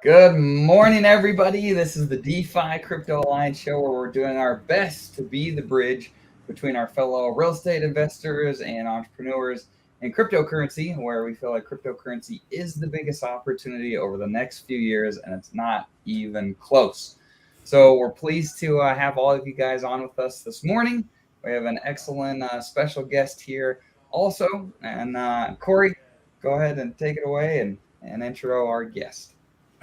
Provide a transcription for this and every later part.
Good morning, everybody. This is the DeFi Crypto Alliance show where we're doing our best to be the bridge between our fellow real estate investors and entrepreneurs and cryptocurrency, where we feel like cryptocurrency is the biggest opportunity over the next few years, and it's not even close. So we're pleased to have all of you guys on with us this morning. We have an excellent special guest here also. And Corey, go ahead and take it away and intro our guest.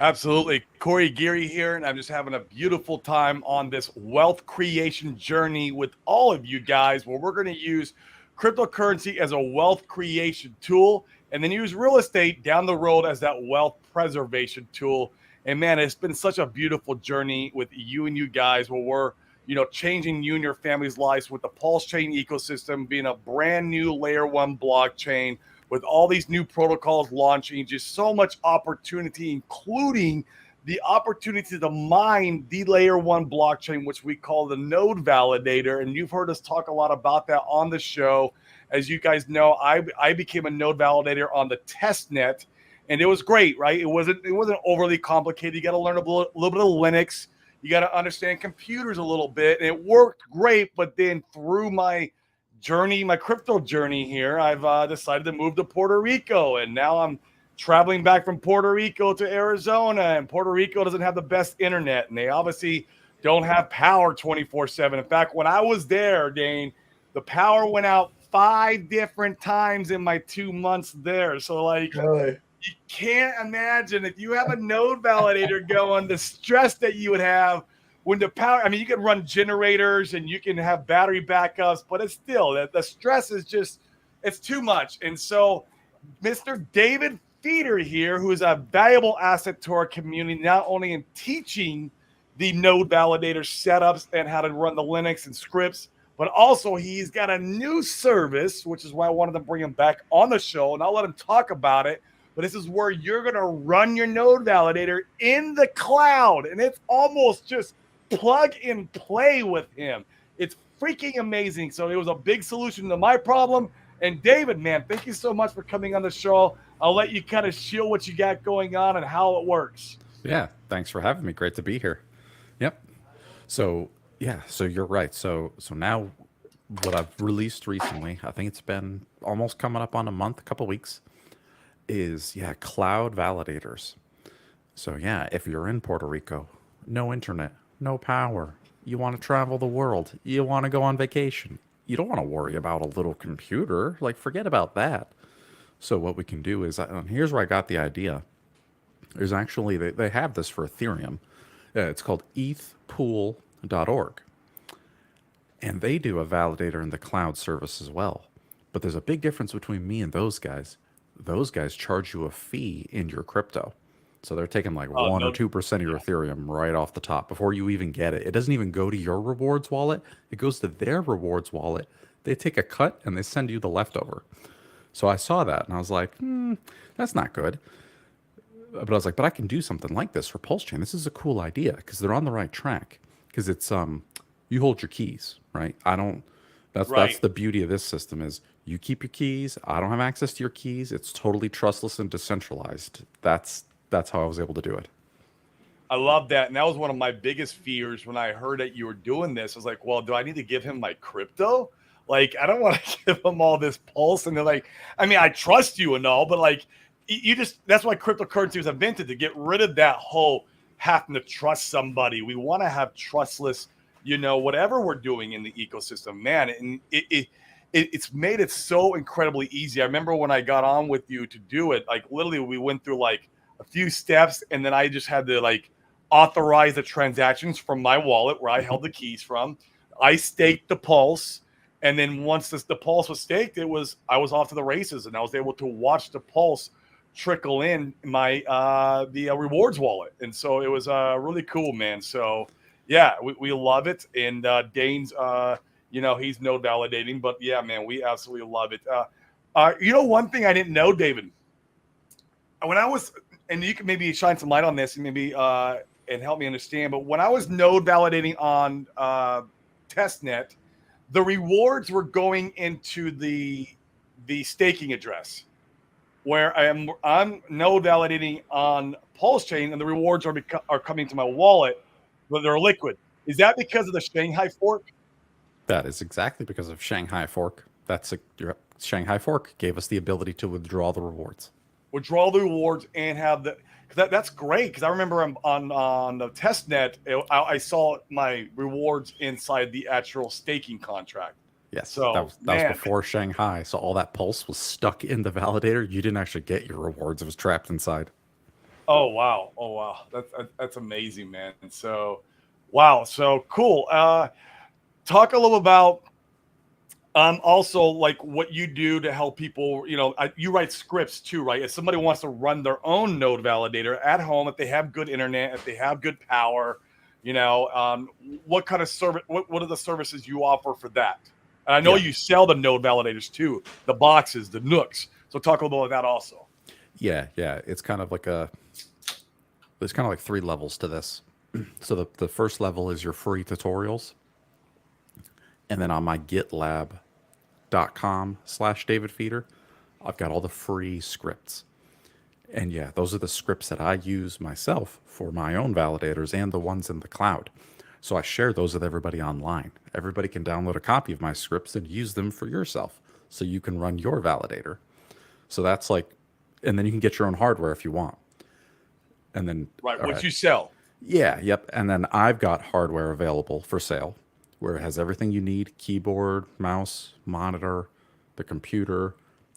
Absolutely. Corey Geary here, and I'm just having a beautiful time on this wealth creation journey with all of you guys where we're going to use cryptocurrency as a wealth creation tool and then use real estate down the road as that wealth preservation tool. And man, it's been such a beautiful journey with you and you guys where we're, changing you and your family's lives with the Pulsechain ecosystem being a brand new layer one blockchain with all these new protocols launching, just so much opportunity, including the opportunity to mine the layer one blockchain, which we call the Node Validator. And you've heard us talk a lot about that on the show. As you guys know, I became a Node Validator on the test net, and it was great, right? It wasn't overly complicated. You got to learn a little bit of Linux. You got to understand computers a little bit, and it worked great. But then through my crypto journey here, I've decided to move to Puerto Rico, and now I'm traveling back from Puerto Rico to Arizona, and Puerto Rico doesn't have the best internet, and they obviously don't have power 24/7. In fact, when I was there, Dane, the power went out 5 different times in my 2 months there. So Really? you can't imagine if you have a node validator going, the stress that you would have when the power, I mean, you can run generators and you can have battery backups, but it's still, the stress is just, it's too much. And so Mr. David Feeder here, who is a valuable asset to our community, not only in teaching the node validator setups and how to run the Linux and scripts, but also he's got a new service, which is why I wanted to bring him back on the show, and I'll let him talk about it. But this is where you're going to run your node validator in the cloud, and it's almost just plug and play with him. It's freaking amazing. So it was a big solution to my problem. And David, man, thank you so much for coming on the show. I'll let you kind of show what you got going on and how it works. Yeah, thanks for having me. Great to be here. Yep. So you're right. So now what I've released recently, I think it's been almost coming up on a month, a couple weeks, is cloud validators. So if you're in Puerto Rico, no internet, no power, you want to travel the world, you want to go on vacation, you don't want to worry about a little computer, like forget about that. So what we can do is, and here's where I got the idea. There's actually, they have this for Ethereum. It's called ethpool.org. And they do a validator in the cloud service as well. But there's a big difference between me and those guys. Those guys charge you a fee in your crypto. So they're taking like 1 or 2% of your Ethereum right off the top before you even get it. It doesn't even go to your rewards wallet. It goes to their rewards wallet. They take a cut and they send you the leftover. So I saw that and I was like, that's not good. But I was like, but I can do something like this for Pulsechain. This is a cool idea because they're on the right track. Because it's you hold your keys, right? I don't. That's the beauty of this system is you keep your keys. I don't have access to your keys. It's totally trustless and decentralized. That's how I was able to do it. I love that. And that was one of my biggest fears when I heard that you were doing this. I was like, well, do I need to give him my crypto? Like, I don't want to give him all this pulse. And they're like, I mean, I trust you and all, but like, you just, that's why cryptocurrency was invented, to get rid of that whole having to trust somebody. We want to have trustless, whatever we're doing in the ecosystem, man. And it's made it so incredibly easy. I remember when I got on with you to do it, like literally we went through like a few steps and then I just had to like authorize the transactions from my wallet where I held the keys from. I staked the pulse. And then once the pulse was staked, I was off to the races, and I was able to watch the pulse trickle in my the rewards wallet. And so it was really cool, man. So yeah, we love it. And Dane's he's node validating, but yeah, man, we absolutely love it. One thing I didn't know, David, when I was, and you can maybe shine some light on this and maybe and help me understand, but when I was node validating on testnet, the rewards were going into the staking address. where I'm node validating on Pulsechain, and the rewards are coming to my wallet, but they're liquid. Is that because of the Shanghai fork? That is exactly because of Shanghai Fork. Your Shanghai Fork gave us the ability to withdraw the rewards. Withdraw the rewards and have the that's great, because I remember on the test net, I saw my rewards inside the actual staking contract. Yes, So that was man, before Shanghai. So all that pulse was stuck in the validator. You didn't actually get your rewards. It was trapped inside. oh wow, that's amazing, man. And so, wow, so cool. Talk a little about also like what you do to help people. You write scripts too, right? If somebody wants to run their own node validator at home, if they have good internet, if they have good power, what kind of service? What are the services you offer for that? And I know Yeah. you sell the node validators too, the boxes, the nooks. So talk a little about that also. Yeah. It's kind of like there's kind of like 3 levels to this. So the first level is your free tutorials. And then on my gitlab.com/davidfeeder, I've got all the free scripts. And yeah, those are the scripts that I use myself for my own validators and the ones in the cloud. So I share those with everybody online. Everybody can download a copy of my scripts and use them for yourself so you can run your validator. So that's like, and then you can get your own hardware if you want. And then, Right, all what you sell. yeah, yep. And then I've got hardware available for sale where it has everything you need: keyboard, mouse, monitor, the computer.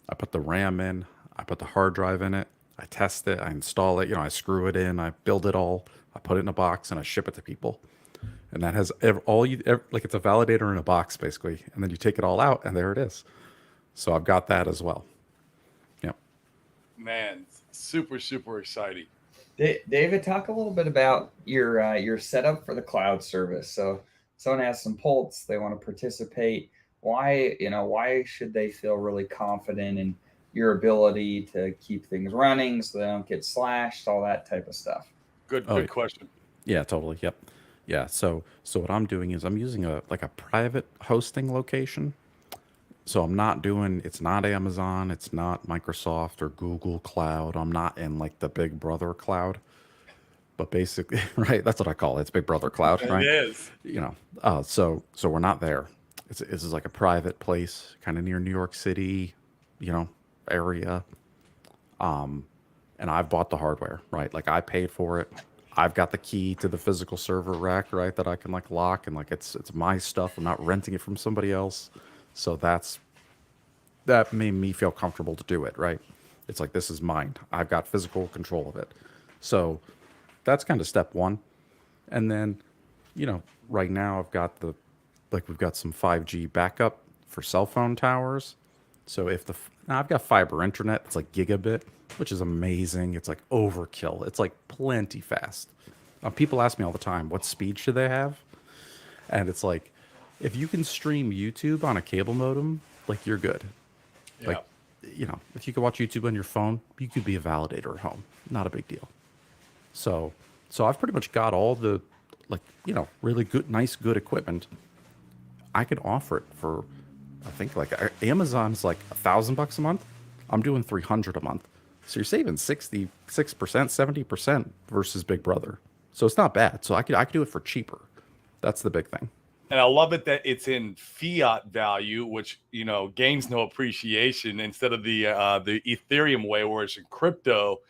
I put the RAM in, I put the hard drive in it, I test it, I install it, I screw it in, I build it all, I put it in a box, and I ship it to people. And that has like it's a validator in a box basically. And then you take it all out, and there it is. So I've got that as well. Yep. Man, super exciting. David, talk a little bit about your setup for the cloud service. So someone has some Pulse, they want to participate. Why should they feel really confident in your ability to keep things running so they don't get slashed, all that type of stuff? Good Oh, question. yeah, totally. Yep. Yeah. So what I'm doing is I'm using a private hosting location. So it's not Amazon, it's not Microsoft or Google Cloud. I'm not in like the Big Brother cloud, but basically, right, that's what I call it. It's Big Brother cloud, It right? is. So we're not there. This is like a private place, kind of near New York City, area. And I've bought the hardware, right? Like I paid for it. I've got the key to the physical server rack, right? That I can like lock, and like it's my stuff. I'm not renting it from somebody else. So that made me feel comfortable to do it, right? It's like this is mine. I've got physical control of it. So that's kind of step one. And then, right now we've got some 5G backup for cell phone towers. So now I've got fiber internet. It's like gigabit, which is amazing. It's like overkill. It's like plenty fast. People ask me all the time, what speed should they have? And it's like, if you can stream YouTube on a cable modem, like you're good. Yeah. Like, if you could watch YouTube on your phone, you could be a validator at home. Not a big deal. So I've pretty much got all the, really good, nice, good equipment. I could offer it for, I think Amazon's like $1,000 a month. I'm doing 300 a month. So you're saving 66%, 70% versus Big Brother. So it's not bad. So I could do it for cheaper. That's the big thing. And I love it that it's in fiat value, which gains no appreciation, instead of the Ethereum way where it's in crypto.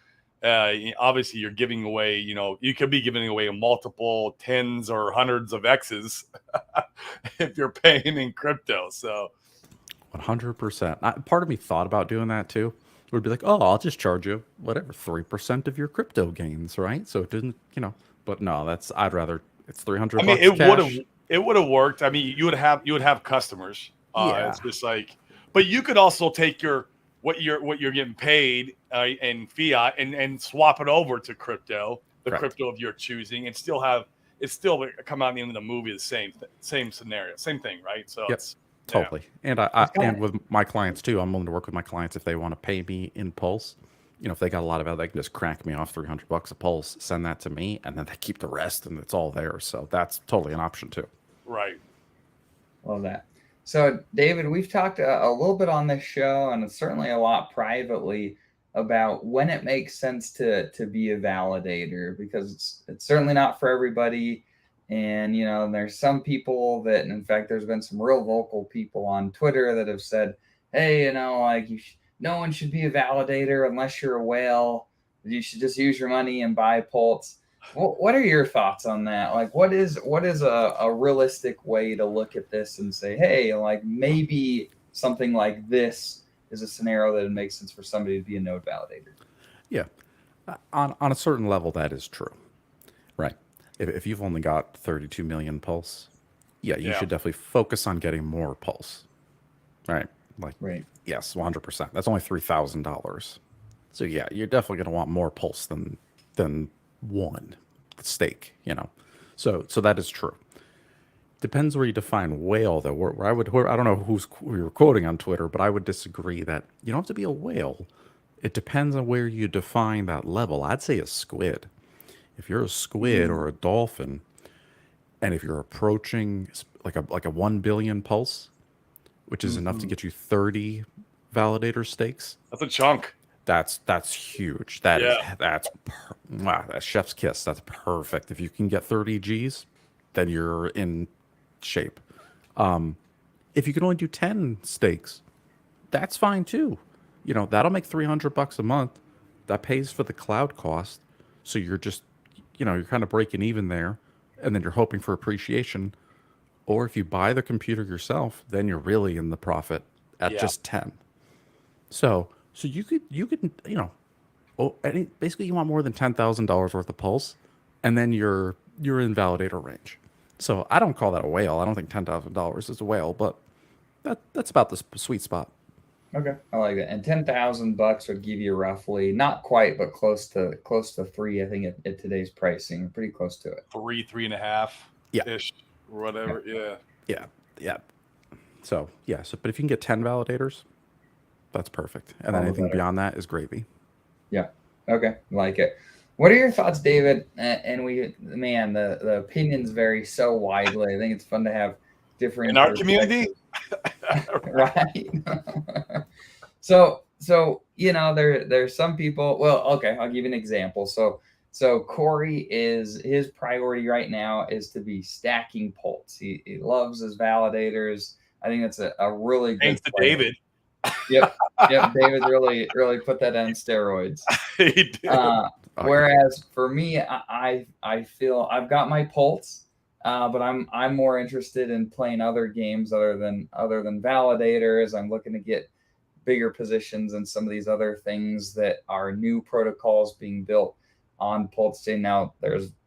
Obviously, you're giving away. You could be giving away multiple tens or hundreds of X's if you're paying in crypto. So 100%. Part of me thought about doing that too. It would be like, oh, I'll just charge you whatever 3% of your crypto gains, right? So it didn't, But no, I'd rather it's 300 I mean, bucks cash. it would have worked. I mean, you would have customers. Yeah. It's just like, but you could also take what you're getting paid in fiat and swap it over to crypto, the Correct. crypto of your choosing, and still have it still come out in the end of the movie the same scenario, same thing, right? So Yep. it's Totally. And and with my clients too, I'm willing to work with my clients if they want to pay me in Pulse. If they got a lot of it, they can just crank me off $300 a Pulse, send that to me, and then they keep the rest, and it's all there. So that's totally an option too. right. Love that. So, David, we've talked a little bit on this show, and certainly a lot privately about when it makes sense to be a validator, because it's certainly not for everybody. And there's some people that, and in fact, there's been some real vocal people on Twitter that have said, hey, like no one should be a validator unless you're a whale. You should just use your money and buy Pulse. What are your thoughts on that? Like, what is a realistic way to look at this and say, hey, like maybe something like this is a scenario that it makes sense for somebody to be a node validator? Yeah, on a certain level, that is true, right? If you've only got 32 million Pulse, you should definitely focus on getting more Pulse, right? Like, right. Yes, 100%. That's only $3,000. So yeah, you're definitely going to want more Pulse than one stake, So that is true. Depends where you define whale, though. Where I don't know who you're quoting on Twitter, but I would disagree that you don't have to be a whale. It depends on where you define that level. I'd say a squid. If you're a squid or a dolphin, and if you're approaching like a 1 billion Pulse, which is enough to get you 30 validator stakes, that's a chunk. That's huge. That's chef's kiss. That's perfect. If you can get 30 Gs, then you're in shape. If you can only do 10 stakes, that's fine too. That'll make $300 a month. That pays for the cloud cost. So you're just, you're kind of breaking even there, and then you're hoping for appreciation. Or if you buy the computer yourself, then you're really in the profit at just 10. So you could, basically you want more than $10,000 worth of Pulse, and then you're in validator range. So I don't call that a whale. I don't think $10,000 is a whale, but that's about the sweet spot. Okay, I like that. And $10,000 would give you roughly, not quite, but close to 3. I think at today's pricing, pretty close to it. 3.5 ish, or whatever. Yeah. So but if you can get 10 validators, that's perfect. And then anything beyond that is gravy. Yeah. Okay. Like it. What are your thoughts, David? And the opinions vary so widely. I think it's fun to have different in our community. Right. So there's some people. Well, okay, I'll give you an example. So Corey, his priority right now is to be stacking Pulse. He loves his validators. I think that's a really good Thanks to David. Yep. David really put that on steroids. He did. Whereas for me, I feel I've got my Pulse, but I'm more interested in playing other games other than validators. I'm looking to get bigger positions in some of these other things that are new protocols being built on Pulsechain. Now,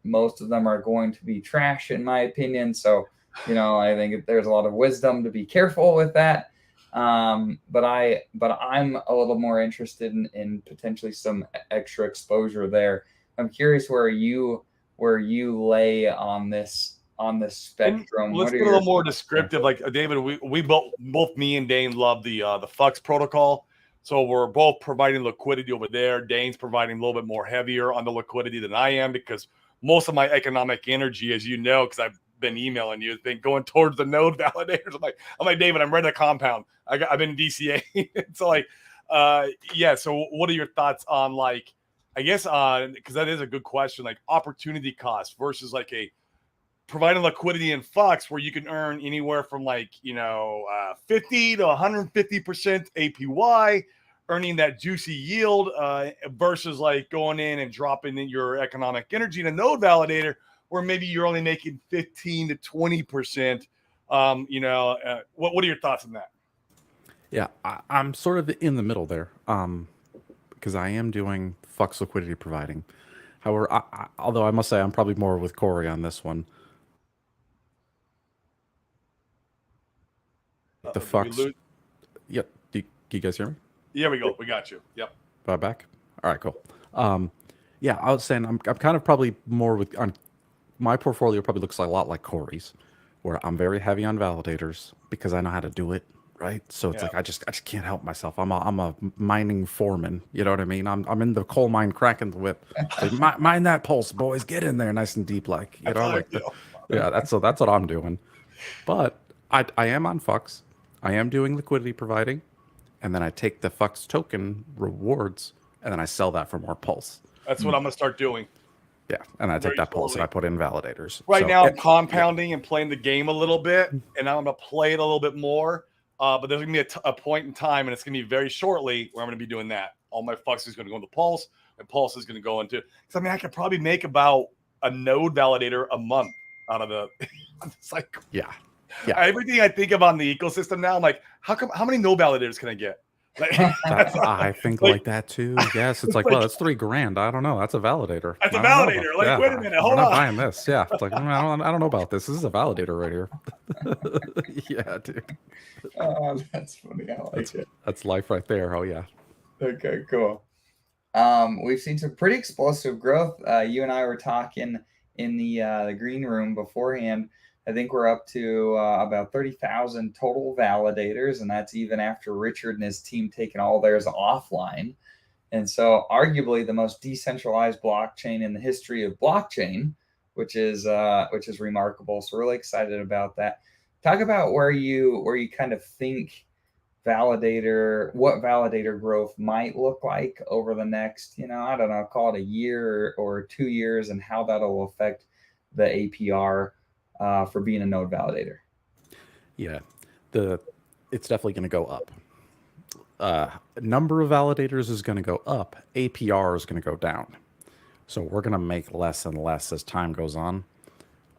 most of them are going to be trash, in my opinion. So, I think there's a lot of wisdom to be careful with that. But I'm a little more interested in potentially some extra exposure there. I'm curious where you lay on this spectrum. Let's get a little more descriptive. Like David, we both me and Dane love the Fux protocol. So we're both providing liquidity over there. Dane's providing a little bit more heavier on the liquidity than I am, because most of my economic energy, as you know, because I've been emailing you, has been going towards the node validators. I'm like David, I'm ready to compound. I've been DCA. So So what are your thoughts on I guess because that is a good question, like opportunity cost versus providing liquidity in Fux, where you can earn anywhere from 50 to 150% APY, earning that juicy yield versus going in and dropping in your economic energy in a node validator, where maybe you're only making 15 to 20%. What are your thoughts on that? Yeah, I'm sort of in the middle there, because I am doing Fux liquidity providing. However, although I must say I'm probably more with Corey on this one. The Fux. Yep. Do you guys hear me? Yeah, we go. We got you. Yep. Am I back? All right, cool. Yeah, I was saying I'm kind of probably more with on my portfolio. Probably looks a lot like Corey's, where I'm very heavy on validators because I know how to do it, right? So it's I just can't help myself. I'm a mining foreman. You know what I mean? I'm in the coal mine cracking the whip. Like, mine that Pulse, boys. Get in there, nice and deep, that's what I'm doing. But I am on Fux. I am doing liquidity providing, and then I take the Fux token rewards and then I sell that for more pulse. That's what I'm gonna start doing. Yeah, and I Very take that pulse and slowly. I put in validators. Right So, now, I'm yeah, compounding and playing the game a little bit, and I'm gonna play it a little bit more. But there's gonna be a point in time, and it's gonna be very shortly where I'm gonna be doing that. All my flux is gonna go into pulse, and pulse is gonna go into. Because I mean, I could probably make about a node validator a month out of the cycle. yeah, yeah. Everything I think of on the ecosystem now, I'm like, how many node validators can I get? Like, I think like that too. Yes, it's like, well, that's $3,000. I don't know. That's a validator. That's a I don't know validator. about- Like, yeah, wait a minute, we're hold not on. buying this. Yeah, it's like I don't know about this. This is a validator right here. Yeah, dude. Oh, that's funny. I like it. That's life right there. Oh yeah. Okay, cool. We've seen some pretty explosive growth. You and I were talking in the green room beforehand. I think we're up to about 30,000 total validators, and that's even after Richard and his team taking all theirs offline. And so, arguably the most decentralized blockchain in the history of blockchain, which is remarkable. So, really excited about that. Talk about where you kind of think what validator growth might look like over the next, I don't know, call it a year or 2 years, and how that'll affect the APR for being a node validator. Yeah, it's definitely going to go up. Number of validators is going to go up. APR is going to go down. So we're going to make less and less as time goes on.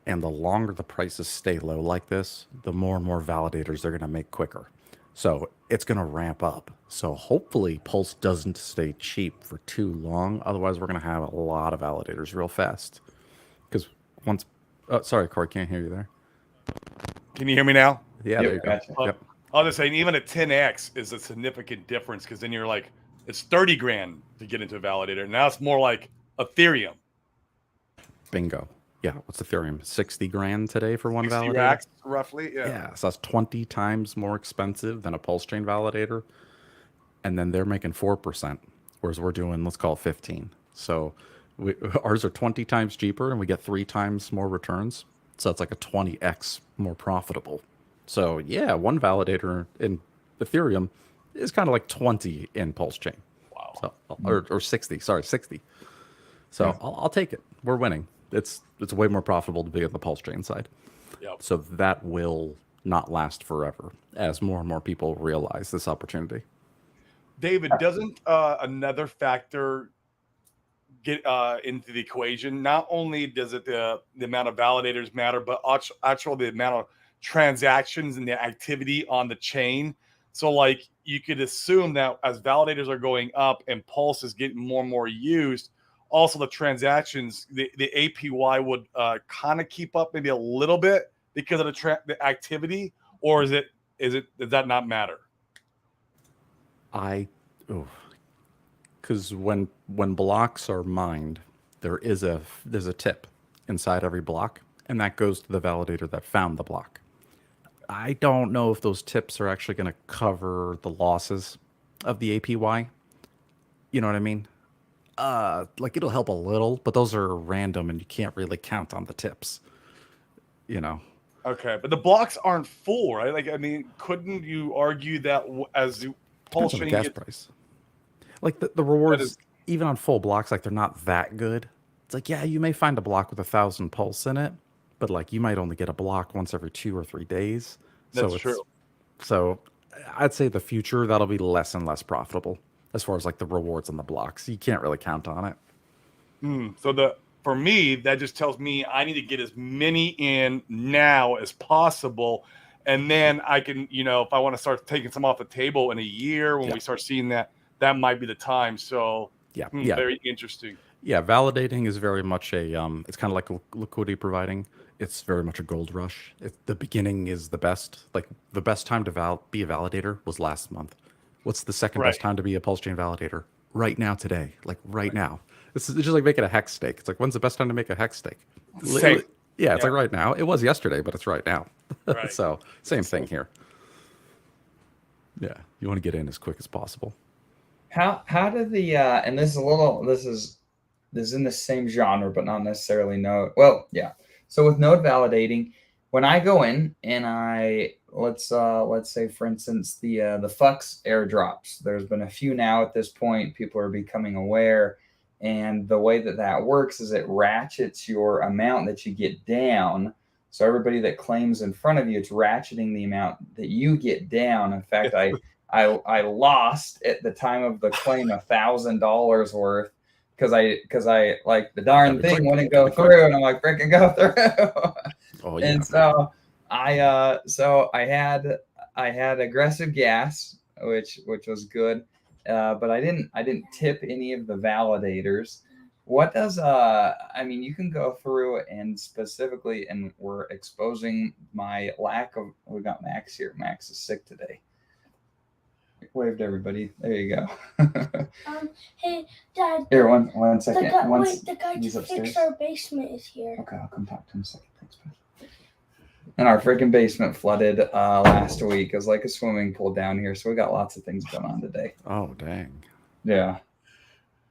And the longer the prices stay low like this, the more and more validators they're going to make quicker. So it's going to ramp up. So hopefully Pulse doesn't stay cheap for too long. Otherwise, we're going to have a lot of validators real fast. Because once... Oh, sorry, Corey, can't hear you there. Can you hear me now? Yeah, Yep, there you go. gotcha. Yep. I was just saying, even a 10x is a significant difference, because then you're like, it's 30 grand to get into a validator. Now it's more like Ethereum. Bingo. Yeah, what's Ethereum? 60 grand today for one 60 validator? racks, roughly. Yeah. Yeah, so that's 20 times more expensive than a Pulsechain validator. And then they're making 4%, whereas we're doing, let's call it 15. So ours are 20 times cheaper, and we get 3 times more returns. So it's like a 20x more profitable. So yeah, one validator in Ethereum is kind of like 20 in Pulsechain. Wow. So, or 60, sorry, 60. So Yeah. I'll take it. We're winning. It's way more profitable to be on the Pulsechain side. Yep. So that will not last forever as more and more people realize this opportunity. David, doesn't another factor get into the equation? Not only does it the amount of validators matter, but actually the amount of transactions and the activity on the chain. So like you could assume that as validators are going up and Pulse is getting more and more used, also the transactions, the APY would kind of keep up maybe a little bit because of the activity, or does that not matter? Because when blocks are mined, there's a tip inside every block, and that goes to the validator that found the block. I don't know if those tips are actually going to cover the losses of the APY. You know what I mean? Like it'll help a little, but those are random, and you can't really count on the tips. You know. Okay, but the blocks aren't full, right? Like, I mean, couldn't you argue that as the Depends on the gas price. Like the rewards, even on full blocks, like they're not that good. It's like, yeah, you may find a block with 1,000 pulse in it, but like you might only get a block once every 2 or 3 days. That's true. So I'd say the future, that'll be less and less profitable as far as like the rewards on the blocks. You can't really count on it. So for me, that just tells me I need to get as many in now as possible. And then I can, if I want to start taking some off the table in a year when we start seeing that might be the time. So yeah, very interesting. Yeah, validating is very much a it's kind of like liquidity providing. It's very much a gold rush. The beginning is the best. Like the best time to be a validator was last month. What's the second best time to be a Pulsechain validator? Right now, today. Like right now. It's just like making a hex stake. It's like, when's the best time to make a hex stake? Same. Yeah, it's like right now. It was yesterday, but it's right now. Right. So same thing here. Yeah, you want to get in as quick as possible. How did the and this is in the same genre, but not necessarily node. Well, yeah. So with node validating, when I go in and let's say for instance the Fux airdrops. There's been a few now at this point. People are becoming aware, and the way that works is it ratchets your amount that you get down. So everybody that claims in front of you, it's ratcheting the amount that you get down. In fact, I lost at the time of the claim $1,000 worth because I like the darn thing wouldn't go through, and I'm like, freaking go through. Oh yeah. And so I had aggressive gas, which was good, but I didn't tip any of the validators. What does I mean, you can go through and specifically, and we're exposing my lack of. We got Max here. Max is sick today. Waved everybody. There you go. Hey, Dad. Here, one second. The guy to fix our basement is here. Okay, I'll come talk to him in a second. Thanks, man. And our freaking basement flooded last week. It was like a swimming pool down here, so we got lots of things going on today. Oh dang. Yeah.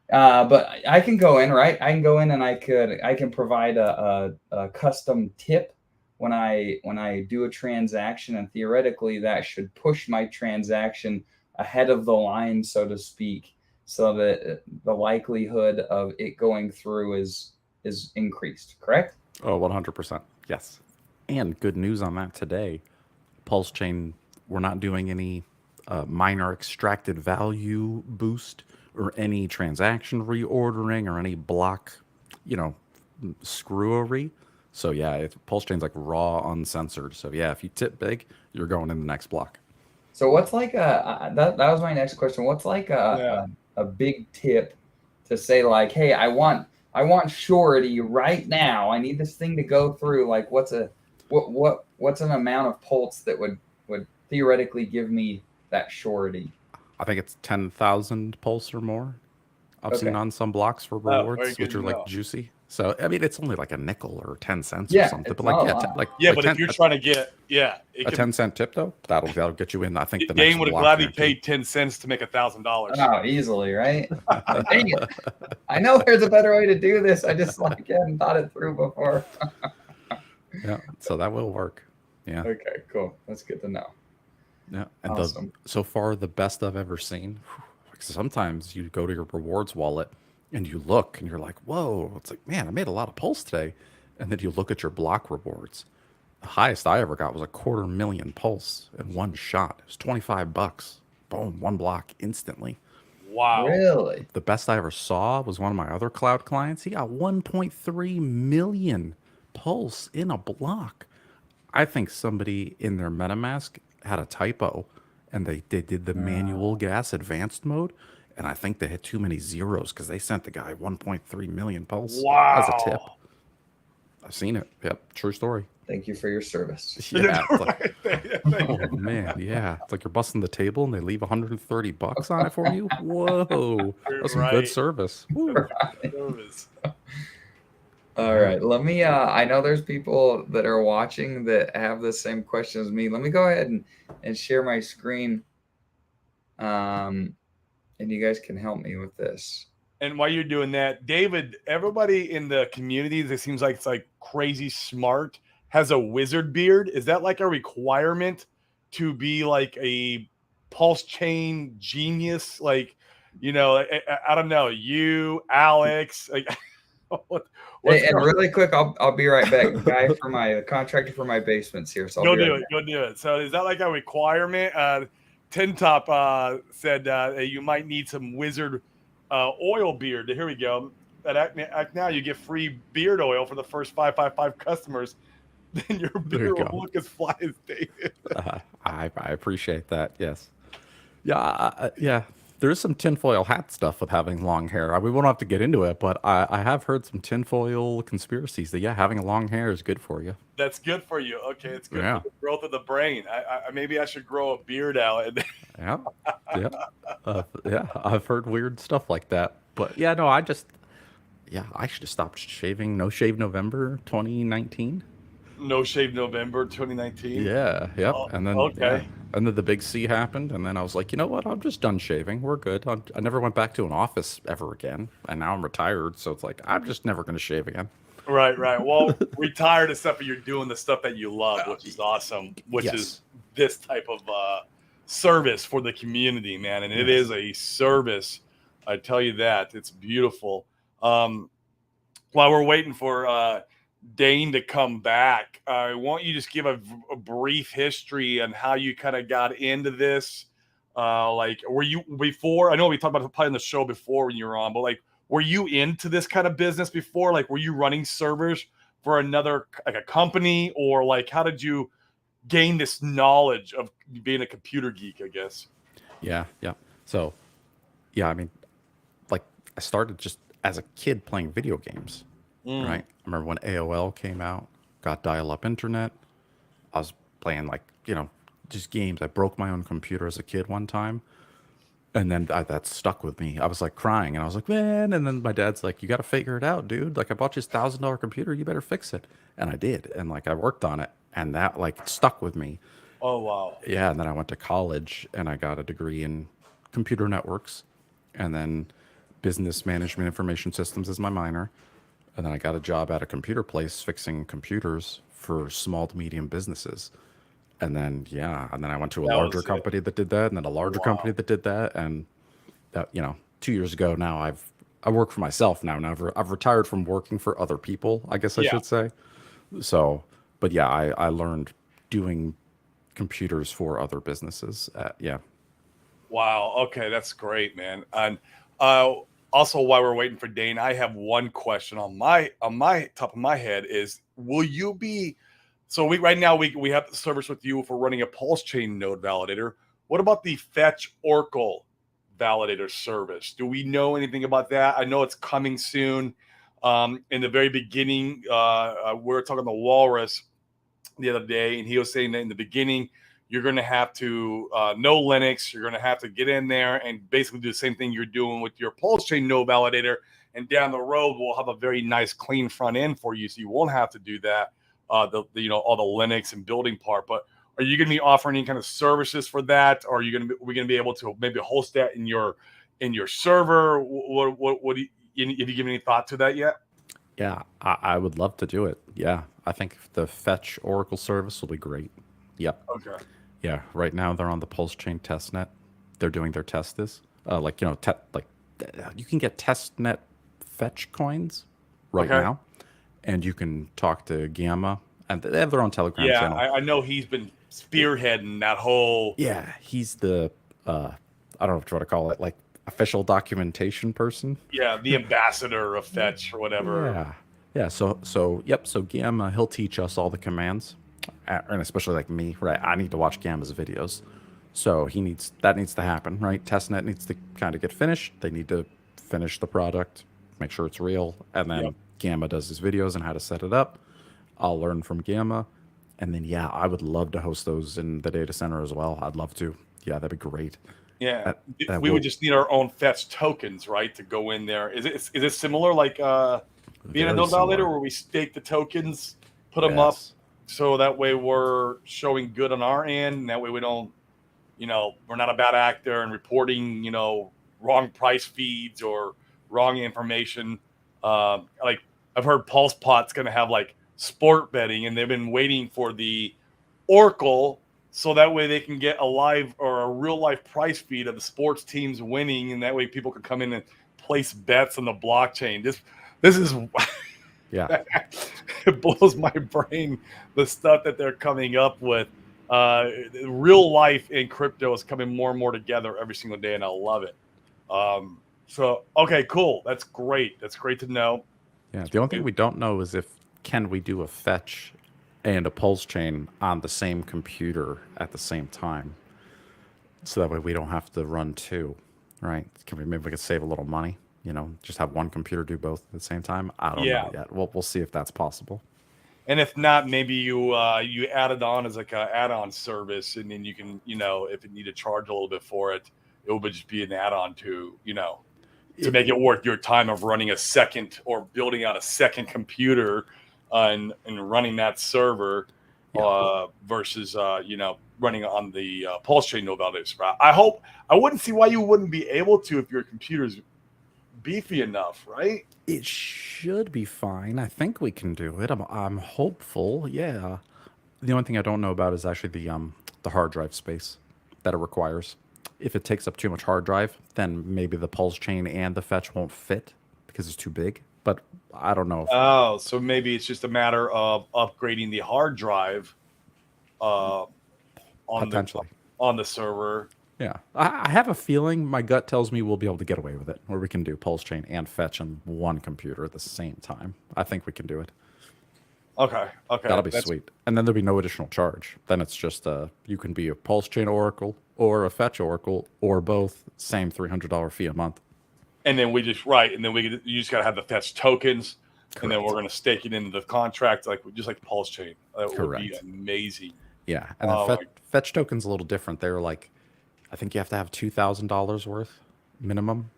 But I can go in, right? I can go in and I can provide a custom tip when I do a transaction, and theoretically that should push my transaction ahead of the line, so to speak, so that the likelihood of it going through is increased. Correct? Oh, 100%. Yes. And good news on that today. Pulsechain, we're not doing any minor extracted value boost or any transaction reordering or any block, screwery. So yeah, Pulsechain's like raw, uncensored. So yeah, if you tip big, you're going in the next block. So what's like that was my next question. What's like a big tip to say like, hey, I want surety right now. I need this thing to go through. Like what's an amount of pulse that would theoretically give me that surety? I think it's 10,000 pulse or more. I've seen on some blocks for rewards, which are like juicy. So I mean, it's only like a nickel or 10 cents or something. But but if you're trying to get a 10-cent tip though, that'll get you in. I think the Dane would have gladly paid 10 cents to make $1,000. Oh, easily, right? Dang it! I know there's a better way to do this. I just hadn't thought it through before. Yeah, so that will work. Yeah. Okay, cool. That's good to know. Yeah, and awesome. So far the best I've ever seen. Sometimes you go to your rewards wallet and you look and you're like, whoa, it's like, man, I made a lot of pulse today. And then you look at your block rewards. The highest I ever got was 250,000 pulse in one shot. It was $25. Boom, one block instantly. Wow. Really? The best I ever saw was one of my other cloud clients. He got 1.3 million pulse in a block. I think somebody in their MetaMask had a typo and they did the manual gas advanced mode, and I think they had too many zeros because they sent the guy 1.3 million pulse as a tip. I've seen it. Yep, true story. Thank you for your service. Yeah. Like, oh man, yeah. It's like you're busting the table and they leave $130 on it for you. Whoa, that's some good service. Service. All right, let me. I know there's people that are watching that have the same question as me. Let me go ahead and share my screen, and you guys can help me with this. And while you're doing that, David, everybody in the community that seems like it's like crazy smart has a wizard beard. Is that like a requirement to be like a Pulsechain genius? Like, I don't know, you, Alex, like. Hey, and really quick, I'll be right back. Contractor for my basements here. So Go do it. So is that like a requirement? Tin Top said you might need some wizard oil beard. Here we go. At now you get free beard oil for the first 555 customers. Then your beard will look as fly as David. I appreciate that. Yes. Yeah. Yeah. There's some tinfoil hat stuff with having long hair. We won't have to get into it, but I have heard some tinfoil conspiracies that, having long hair is good for you. That's good for you. Okay, it's good for the growth of the brain. I maybe I should grow a beard out. Yeah. I've heard weird stuff like that. But no, I should have stopped shaving. No Shave November 2019. No Shave November 2019. Yeah, yep. Oh, And then okay. and then the big C happened, and then I was like, you know what? I'm just done shaving. We're good. I never went back to an office ever again, and now I'm retired, so it's like I'm just never going to shave again. Right. Well, retired is stuff, but you're doing the stuff that you love, which is awesome. Which is this type of service for the community, man, and it is a service. I tell you that it's beautiful. While we're waiting for Dane to come back, I want you to just give a brief history on how you kind of got into this. Like, were you before? I know we talked about probably on the show before when you were on, but like, were you into this kind of business before? Like, were you running servers for another like a company, or like, how did you gain this knowledge of being a computer geek? I guess. Yeah. So, yeah, I mean, like I started just as a kid playing video games. Right. I remember when AOL came out, got dial-up internet. I was playing like, just games. I broke my own computer as a kid one time. And then that stuck with me. I was like crying and I was like, man. And then my dad's like, you got to figure it out, dude. Like I bought you $1,000 computer. You better fix it. And I did. And like I worked on it and that like stuck with me. Oh, wow. Yeah. And then I went to college and I got a degree in computer networks and then business management information systems as my minor. And then I got a job at a computer place fixing computers for small to medium businesses. And then, and then I went to a larger company that did that, and then a larger company that did that. And that, 2 years ago now, I work for myself now. Now I've retired from working for other people, I guess I should say. So, but yeah, I learned doing computers for other businesses. Wow. Okay, that's great, man. And also, while we're waiting for Dane, I have one question on my top of my head: is will you be? So right now we have the service with you for running a Pulsechain Node Validator. What about the Fetch Oracle Validator service? Do we know anything about that? I know it's coming soon. In the very beginning, we were talking to Walrus the other day, and he was saying that in the beginning, you're going to have to know Linux. You're going to have to get in there and basically do the same thing you're doing with your Pulsechain Node Validator. And down the road, we'll have a very nice, clean front end for you, so you won't have to do that. All the Linux and building part, but are you going to be offering any kind of services for that? Or are you going to we going to be able to maybe host that in your server? What do you, have you given any thought to that yet? Yeah, I would love to do it. Yeah, I think the Fetch Oracle service will be great. Yep. Okay. Yeah, right now they're on the Pulsechain testnet. They're doing their test this. You can get testnet Fetch coins right now. And you can talk to Gamma, and they have their own Telegram channel. Yeah, I know he's been spearheading that whole. Yeah, he's the I don't know what to call it, like official documentation person. Yeah, the ambassador of Fetch or whatever. Yeah. So Gamma, he'll teach us all the commands, and especially like me, right? I need to watch Gamma's videos, so that needs to happen, right? Testnet needs to kind of get finished. They need to finish the product, make sure it's real, and then. Gamma does his videos and how to set it up. I'll learn from Gamma. And then, I would love to host those in the data center as well. I'd love to. Yeah, that'd be great. Yeah. We would just need our own Fetch tokens, right, to go in there. Is it similar like being a node validator where we stake the tokens, put them up, so that way we're showing good on our end. And that way we don't, we're not a bad actor and reporting, wrong price feeds or wrong information. Like I've heard PulsePot's going to have like sport betting, and they've been waiting for the Oracle so that way they can get a live or a real life price feed of the sports teams winning, and that way people can come in and place bets on the blockchain. This is it blows my brain, the stuff that they're coming up with. Real life in crypto is coming more and more together every single day, and I love it. So, okay, cool. That's great. That's great to know. Yeah, the only thing we don't know is can we do a Fetch and a Pulsechain on the same computer at the same time? So that way we don't have to run two, right? Maybe we could save a little money, just have one computer do both at the same time? I don't know yet. We'll see if that's possible. And if not, maybe you add it on as like an add-on service, and then you can, if you need to charge a little bit for it, it would just be an add-on to, to make it worth your time of running a second or building out a second computer and running that server versus running on the Pulsechain Node Validator. I wouldn't see why you wouldn't be able to if your computer's beefy enough, right? It should be fine. I think we can do it. I'm hopeful. Yeah. The only thing I don't know about is actually the hard drive space that it requires. If it takes up too much hard drive, then maybe the Pulsechain and the fetch won't fit because it's too big. But I don't know. Oh, so maybe it's just a matter of upgrading the hard drive Potentially on the server. Yeah, I have a feeling, my gut tells me we'll be able to get away with it, where we can do Pulsechain and fetch on one computer at the same time. I think we can do it. Okay. That'll be sweet. And then there'll be no additional charge. Then it's just you can be a Pulsechain Oracle or a fetch Oracle or both, same $300 fee a month. And then you just gotta have the fetch tokens. Correct. And then we're gonna stake it into the contract just like Pulsechain. That would be amazing. Yeah, and the fetch token's a little different. They're like, I think you have to have $2,000 worth minimum,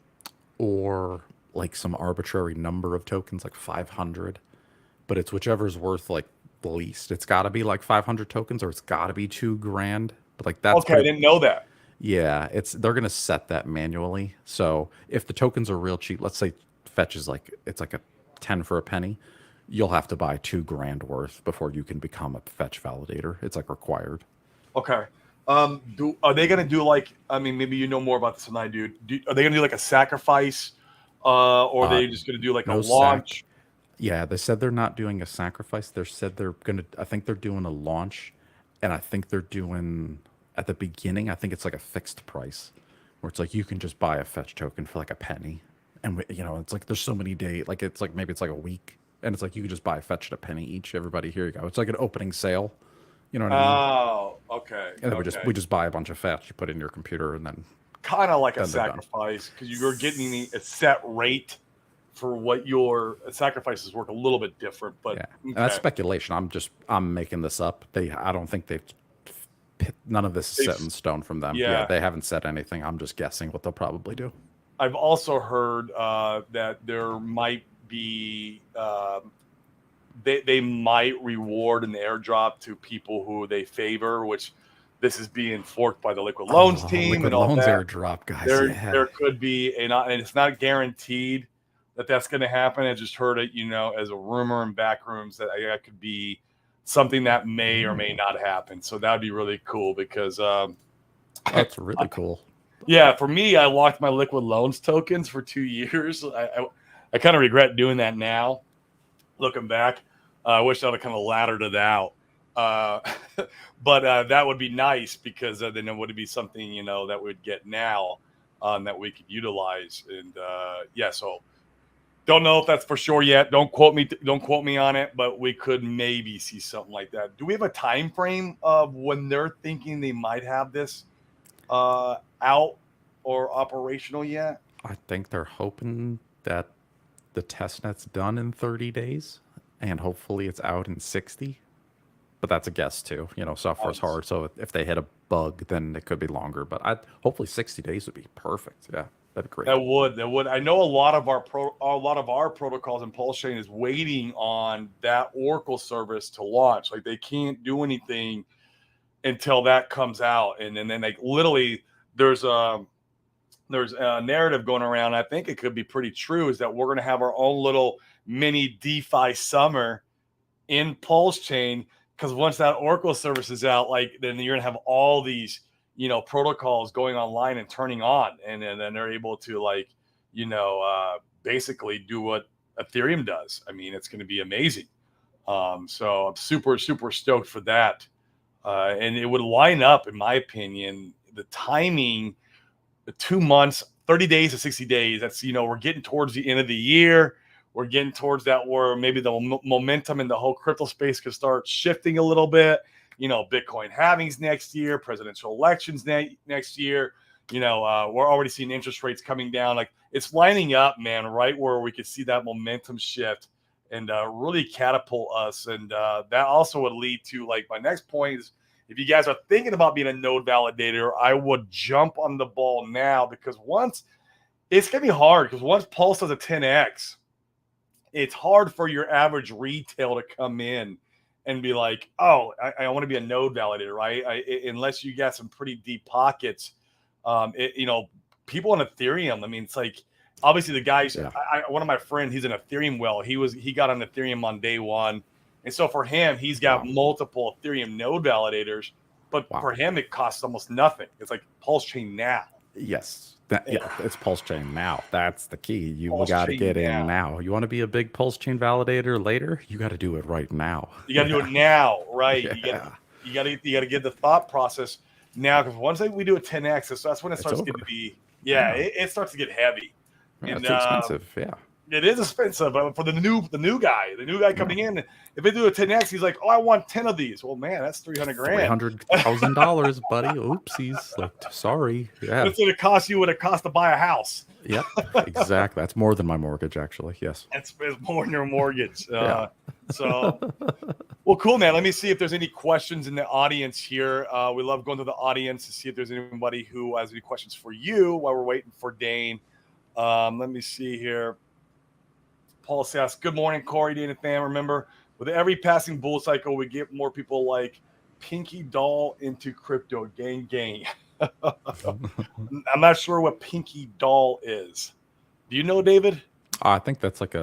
or like some arbitrary number of tokens, like 500. But it's whichever's worth like the least. It's got to be like 500 tokens, or it's got to be $2,000. But like that's okay. I didn't know that. Yeah, they're gonna set that manually. So if the tokens are real cheap, let's say fetch is it's like a 10 for a penny, you'll have to buy $2,000 worth before you can become a fetch validator. It's like required. Okay. Are they gonna do maybe you know more about this than I do? Are they gonna do like a sacrifice, or are they just gonna do like a launch? Yeah, they said they're not doing a sacrifice. They said they're gonna. I think they're doing a launch, and I think they're doing at the beginning. I think it's like a fixed price, where it's like you can just buy a fetch token for like a penny, and it's like there's so many days. Like it's like maybe it's like a week, and it's like you can just buy a fetch at a penny each. Everybody, here you go. It's like an opening sale. You know what I mean? Oh, okay. And then we just buy a bunch of fetch, you put it in your computer, and then kind of like a sacrifice, because you're getting a set rate for what your sacrifices work a little bit different. But yeah, and that's speculation. I'm making this up. I don't think none of this is set in stone from them. Yeah, they haven't said anything. I'm just guessing what they'll probably do. I've also heard that there might be. They might reward an airdrop to people who they favor, which this is being forked by the Liquid Loans team. Liquid and all Loans that. Airdrop, guys. There could be, and it's not guaranteed that that's going to happen. I just heard it, as a rumor in back rooms that could be something that may or may not happen. So that would be really cool because that's really cool. Yeah, for me, I locked my Liquid Loans tokens for 2 years. I kind of regret doing that now. Looking back, I wish I would have kind of laddered it out. But that would be nice because then it would be something, that we'd get now that we could utilize. And so don't know if that's for sure yet. Don't quote me on it, but we could maybe see something like that. Do we have a time frame of when they're thinking they might have this out or operational yet? I think they're hoping that the testnet's done in 30 days, and hopefully it's out in 60. But that's a guess too. Software's hard, so if they hit a bug, then it could be longer. But hopefully 60 days would be perfect. Yeah, that'd be great. That would. I know a lot of our protocols in Pulsechain is waiting on that Oracle service to launch. Like they can't do anything until that comes out, and then like literally there's a narrative going around. I think it could be pretty true, is that we're going to have our own little mini DeFi summer in Pulsechain, because once that Oracle service is out, then you're going to have all these, protocols going online and turning on, and then they're able to basically do what Ethereum does. I mean, it's going to be amazing. So I'm super, super stoked for that. And it would line up, in my opinion, the timing, the 2 months, 30 days to 60 days. That's, we're getting towards the end of the year. We're getting towards that where maybe the momentum in the whole crypto space could start shifting a little bit. Bitcoin halvings next year, presidential elections next year. We're already seeing interest rates coming down. Like it's lining up, man, right where we could see that momentum shift and really catapult us. And that also would lead to my next point is, if you guys are thinking about being a node validator, I would jump on the ball now, because it's going to be hard, because once Pulse does a 10x, it's hard for your average retail to come in and be like, oh, I want to be a node validator, right? Unless you got some pretty deep pockets, people on Ethereum. I mean, it's like obviously the guys. Yeah. One of my friends, he's an Ethereum whale. He got on Ethereum on day one, and so for him, he's got multiple Ethereum node validators. But for him, it costs almost nothing. It's like Pulsechain now. Yes. It's Pulsechain now. That's the key. You got to Pulsechain get in now. You want to be a big Pulsechain validator later? You got to do it right now. You got to do it now, right? Yeah. You got to get the thought process now, because once we do a 10x, so that's when it starts getting to be it starts to get heavy. Yeah, it's too expensive. Yeah. It is expensive, but for the new guy coming in, if they do a 10x, he's like, "Oh, I want 10 of these." Well, man, that's $300,000. $300,000, buddy. Oopsies. Like, sorry. Yeah. It's going to cost you what it costs to buy a house. Yep. Exactly. That's more than my mortgage, actually. Yes. It's more than your mortgage. So, well, cool, man. Let me see if there's any questions in the audience here. We love going to the audience to see if there's anybody who has any questions for you while we're waiting for Dane. Let me see here. Paul says, good morning, Corey, Dane, and fam. Remember, with every passing bull cycle, we get more people like Pinky Doll into crypto. Gang. I'm not sure what Pinky Doll is. Do you know, David? I think that's like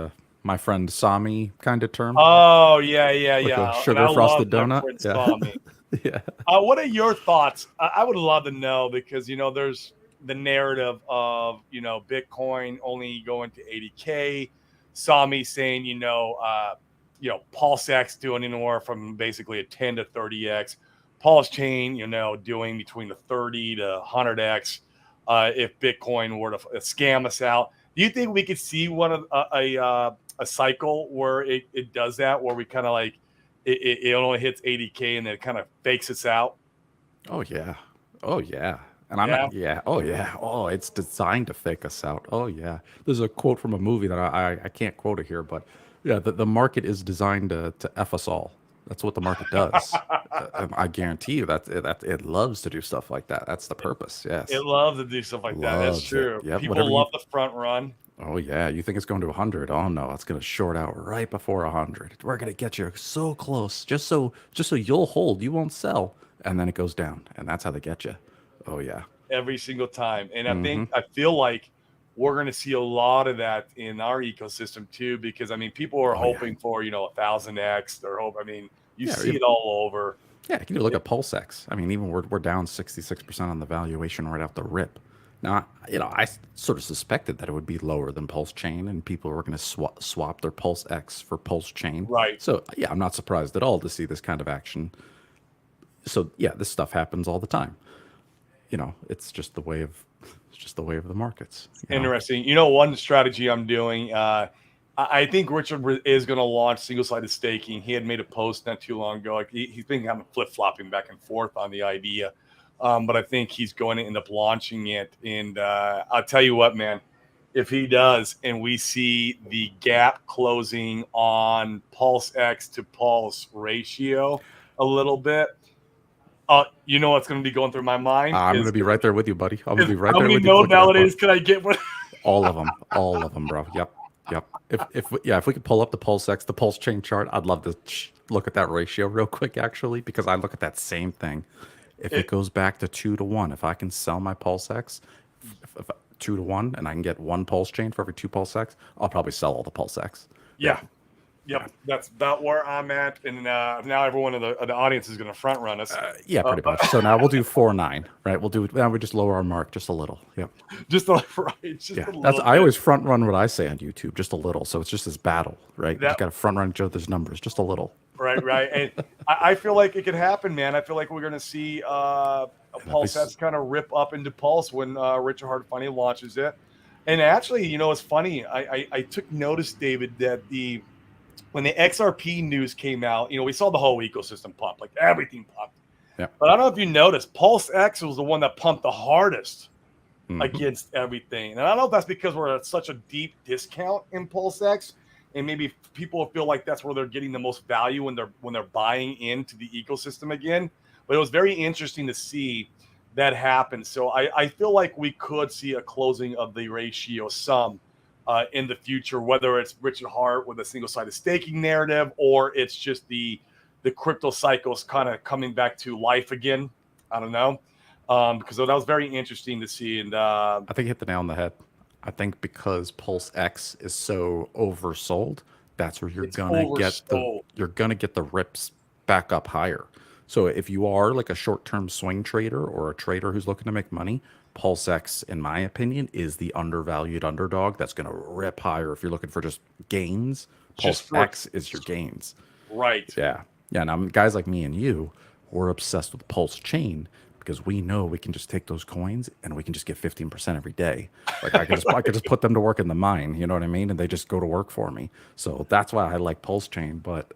my friend Sami kind of term. Oh, yeah. A sugar frosted donut. Yeah. What are your thoughts? I would love to know, because, there's the narrative of, Bitcoin only going to 80K. Sami saying, Pulsex doing anywhere from basically a 10 to 30x. Pulsechain, doing between the 30 to 100x. If Bitcoin were to scam us out, do you think we could see one of a cycle where it does that, where we kind of like it only hits 80K and then it kind of fakes us out? Oh yeah. And Oh, it's designed to fake us out. Oh yeah. There's a quote from a movie that I can't quote it here, but yeah, the market is designed to F us all. That's what the market does. I guarantee you that it loves to do stuff like that. That's the purpose. Yes. It loves to do stuff like that. That's true. Yep, people love the front run. Oh yeah. You think it's going to 100? Oh no, it's going to short out right before 100. We're going to get you so close, just so you'll hold, you won't sell, and then it goes down, and that's how they get you. Oh yeah, every single time. And I feel like we're going to see a lot of that in our ecosystem too, because people are hoping for 1000x. They're hoping. You see it all over. Yeah, you can look at Pulsex. Even we're down 66% on the valuation right off the rip. Now, I sort of suspected that it would be lower than Pulsechain, and people were going to swap their Pulsex for Pulsechain. Right. So yeah, I'm not surprised at all to see this kind of action. So yeah, this stuff happens all the time. It's just the way of the markets. Interesting. One strategy I'm doing, I think Richard is going to launch single-sided staking. He had made a post not too long ago. Like he's been kind of flip-flopping back and forth on the idea, but I think he's going to end up launching it. And I'll tell you what, man, if he does, and we see the gap closing on Pulsex to Pulse ratio a little bit, you know what's going to be going through my mind? I'm going to be right there with you, buddy. I'm going to be right there with you. How many node validators can I get? All of them, bro. Yep. If we could pull up the Pulsex, the Pulsechain chart, I'd love to look at that ratio real quick, actually, because I look at that same thing. If it goes back to 2 to 1, if I can sell my Pulsex 2 to 1, and I can get 1 Pulsechain for every 2 Pulsex, I'll probably sell all the Pulsex. Yeah. Yep, that's about where I'm at, and now everyone in the audience is going to front run us. Yeah, pretty much. So now we'll do 4.9, right? We just lower our mark just a little. Yep. Just a little. I always front run what I say on YouTube, just a little. So it's just this battle, right? You just got to front run each other's numbers, just a little. Right. And I feel like it could happen, man. I feel like we're going to see a Pulse that's kind of rip up into Pulse when Richard Hart finally launches it. And actually, it's funny. I took notice, David, that when the XRP news came out, we saw the whole ecosystem pump, like everything pumped. Yeah. But I don't know if you noticed, PulseX was the one that pumped the hardest against everything. And I don't know if that's because we're at such a deep discount in PulseX, and maybe people feel like that's where they're getting the most value when they're buying into the ecosystem again. But it was very interesting to see that happen. So I feel like we could see a closing of the ratio some in the future, whether it's Richard Hart with a single-sided staking narrative or it's just the crypto cycles kind of coming back to life again. I don't know. Because that was very interesting to see. And I think you hit the nail on the head. I think because Pulse X is so oversold, that's where you're gonna get the rips back up higher. So if you are like a short-term swing trader or a trader who's looking to make money, Pulse X, in my opinion, is the undervalued underdog that's gonna rip higher. If you're looking for just gains, Pulse X is your gains. Right. Yeah. Yeah. Now guys like me and you, we're obsessed with Pulsechain because we know we can just take those coins and we can just get 15% every day. Like I could just put them to work in the mine, you know what I mean? And they just go to work for me. So that's why I like Pulsechain. But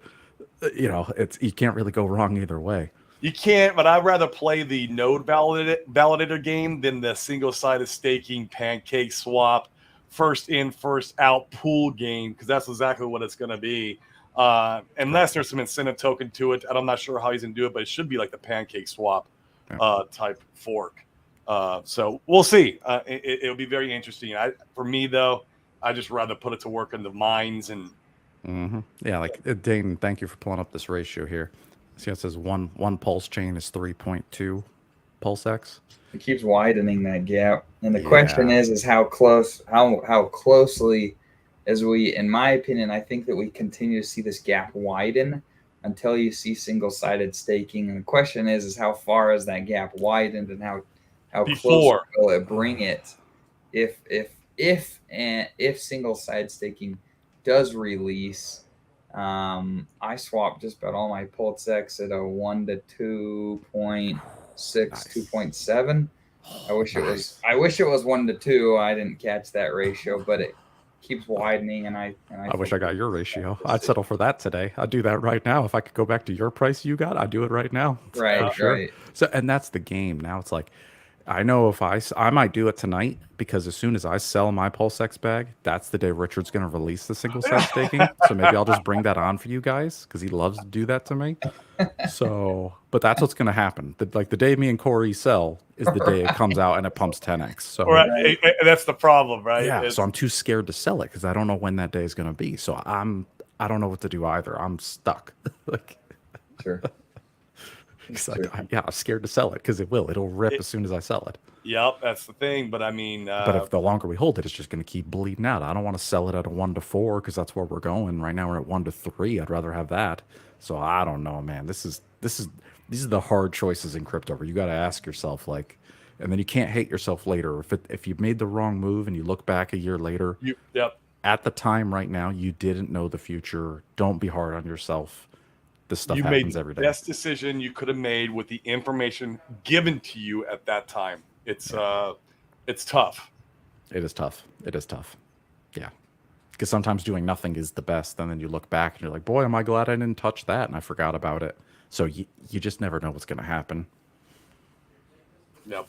you know, you can't really go wrong either way. You can't, but I'd rather play the node validator game than the single-sided staking pancake swap, first in, first out pool game, because that's exactly what it's going to be. Unless there's some incentive token to it. I'm not sure how he's going to do it, but it should be like the pancake swap type fork. So we'll see. It'll be very interesting. For me, though, I just rather put it to work in the mines and. Yeah, like Dane, thank you for pulling up this ratio here. See, it says one Pulsechain is 3.2 Pulse X. It keeps widening that gap, and the question is how closely, as we, in my opinion, I think that we continue to see this gap widen until you see single-sided staking. And the question is how far is that gap widened, and how close will it bring it if single-sided staking does release. I swapped just about all my Pulse X at a 1 to 2.6, 2.7. I wish it was 1 to 2. I didn't catch that ratio, but it keeps widening, and I wish I got your ratio. I'd settle for that today. I'd do that right now. If I could go back to your price you got, I'd do it right now. Right, sure. Right. So, and that's the game. Now it's like, I know if I might do it tonight, because as soon as I sell my Pulse X bag, that's the day Richard's going to release the single side staking. So maybe I'll just bring that on for you guys because he loves to do that to me. So, but that's what's going to happen. The day me and Corey sell is the day it comes out and it pumps 10x. So right. That's the problem, right? Yeah. So I'm too scared to sell it because I don't know when that day is going to be. So I don't know what to do either. I'm stuck. Sure. I'm scared to sell it because it'll rip as soon as I sell it. Yep, that's the thing. But I mean, but if the longer we hold it, it's just going to keep bleeding out. I don't want to sell it at a 1 to 4 because that's where we're going right now. We're at 1 to 3. I'd rather have that. So I don't know, man. These are the hard choices in crypto where you got to ask yourself, like, and then you can't hate yourself later if you made the wrong move and you look back a year later. At the time, right now, you didn't know the future. Don't be hard on yourself. This stuff happens every day. You made the best decision you could have made with the information given to you at that time. It's tough. It is tough. It is tough. Yeah. Because sometimes doing nothing is the best. And then you look back and you're like, boy, am I glad I didn't touch that. And I forgot about it. So you just never know what's going to happen. Yep.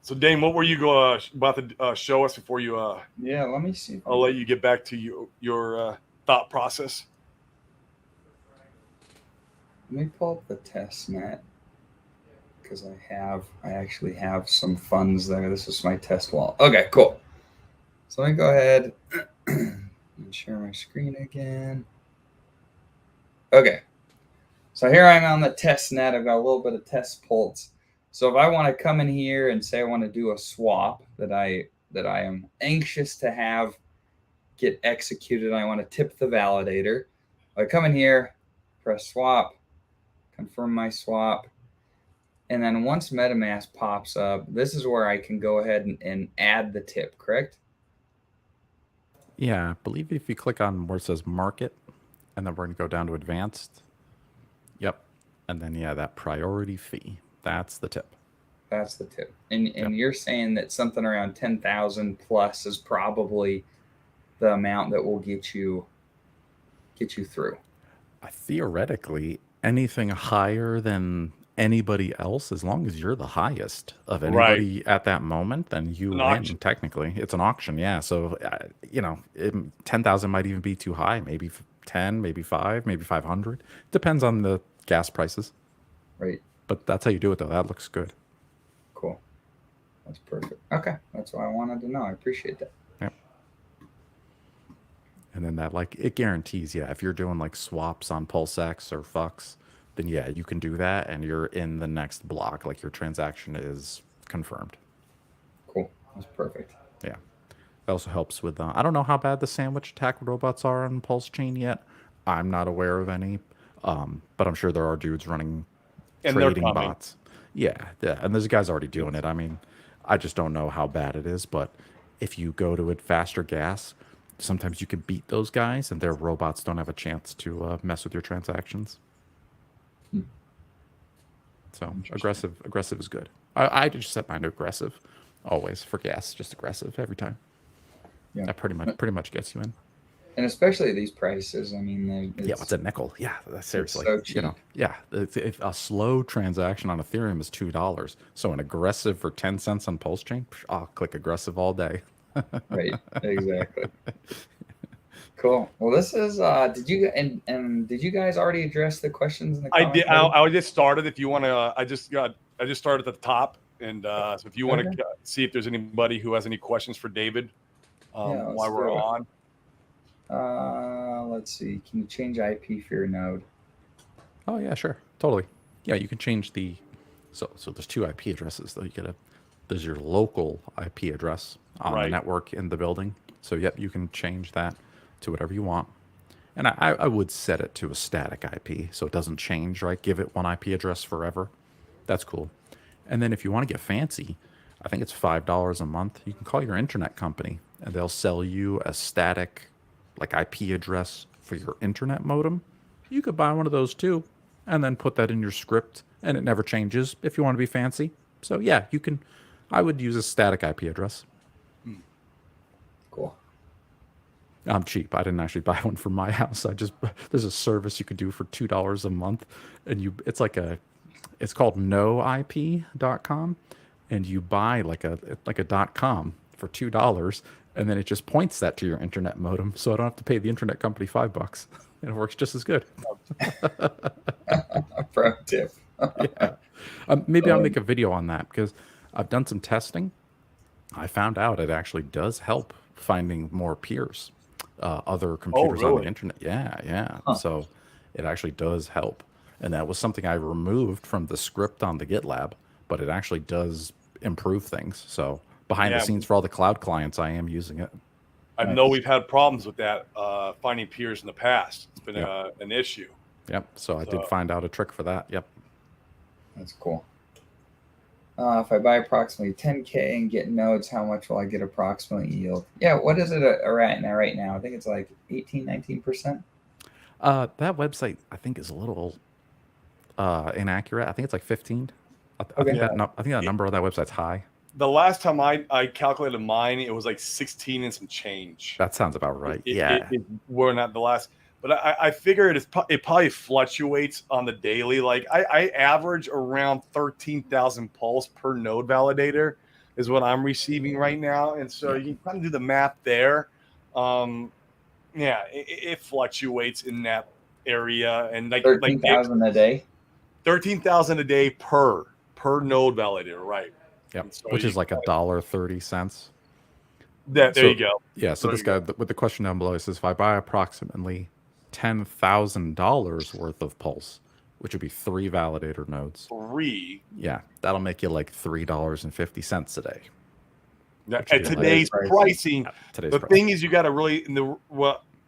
So Dane, what were you about to show us before you? Yeah, let me see. I'll let you get back to your thought process. Let me pull up the test net because I actually have some funds there. This is my test wallet. Okay, cool. So let me go ahead and share my screen again. Okay. So here I'm on the test net. I've got a little bit of test pulse. So if I want to come in here and say I want to do a swap that I am anxious to have get executed, I want to tip the validator. I come in here, press swap, confirm my swap, and then once MetaMask pops up, this is where I can go ahead and add the tip, correct? Yeah, I believe if you click on where it says market, and then we're going to go down to advanced. Yep. And then, that priority fee. That's the tip. That's the tip. And you're saying that something around 10,000 plus is probably the amount that will get you through. Theoretically, anything higher than anybody else, as long as you're the highest of anybody at that moment, then you win. Auction. Technically, it's an auction. Yeah. So, 10,000 might even be too high. Maybe 10, maybe 5, maybe 500. Depends on the gas prices. Right. But that's how you do it, though. That looks good. Cool. That's perfect. Okay. That's what I wanted to know. I appreciate that. Yep. And then that, like, it guarantees, yeah, if you're doing like swaps on PulseX or Fux, then yeah, you can do that and you're in the next block. Like your transaction is confirmed. Cool. That's perfect. Yeah. It also helps with, I don't know how bad the sandwich attack robots are on Pulsechain yet. I'm not aware of any, but I'm sure there are dudes running And they're trading coming. bots. Yeah, yeah, and there's guys already doing it. I mean, I just don't know how bad it is, but if you go to it faster gas, sometimes you can beat those guys, and their robots don't have a chance to mess with your transactions. Hmm. So aggressive is good. I just set mine to aggressive, always for gas, just aggressive every time. Yeah. That pretty much gets you in. And especially these prices. I mean, Yeah, what's a nickel? Yeah, seriously. so cheap. You know, yeah. If a slow transaction on Ethereum is $2, so an aggressive for 10 cents on Pulsechain, I'll click aggressive all day. Right. Exactly. Cool. Well, this is. Did you guys already address the questions in the I comments? did. I just started. If you want to, I just started at the top, and so if you want to see if there's anybody who has any questions for David, while we're on. Let's see. Can you change IP for your node? Oh yeah, sure, totally. Yeah, you can change the. So there's two IP addresses though. There's your local IP address on the network in the building. So yep, you can change that to whatever you want. And I would set it to a static IP so it doesn't change, right? Give it one IP address forever. That's cool. And then if you want to get fancy, I think it's $5 a month. You can call your internet company and they'll sell you a static like IP address for your internet modem. You could buy one of those too and then put that in your script and it never changes if you want to be fancy. So yeah, you can. I would use a static IP address. Cool. I'm cheap. I didn't actually buy one for my house. There's a service you could do for $2 a month, and it's called noip.com, and you buy like a .com for $2, and then it just points that to your internet modem, so I don't have to pay the internet company $5, and it works just as good. Pro tip. Yeah. Maybe I'll make a video on that because I've done some testing. I found out it actually does help finding more peers. Other computers on the internet. Yeah. Huh. So it actually does help. And that was something I removed from the script on the GitLab, but it actually does improve things. So behind the scenes for all the cloud clients, I am using it. I know we've had problems with that, finding peers in the past. It's been an issue. Yep. So I did find out a trick for that. Yep. That's cool. If I buy approximately 10K and get nodes, how much will I get approximately yield? Yeah, what is it right now? I think it's like 19%. That website, I think, is a little inaccurate. I think it's like 15. I think that number on that website's high. The last time I calculated mine, it was like 16 and some change. That sounds about right. We're not the last. But I figure it probably fluctuates on the daily. Like I average around 13,000 pulse per node validator is what I'm receiving right now. And so you can kind of do the math there. It fluctuates in that area. And like 13,000 a day? 13,000 a day per node validator, right. Yep. So which is like $1.30. There you go. Yeah. So this guy with the question down below, he says, if I buy approximately $10,000 worth of pulse, which would be 3 validator nodes. 3. Yeah, that'll make you like $3.50 a day. At today's pricing, thing is, you got to really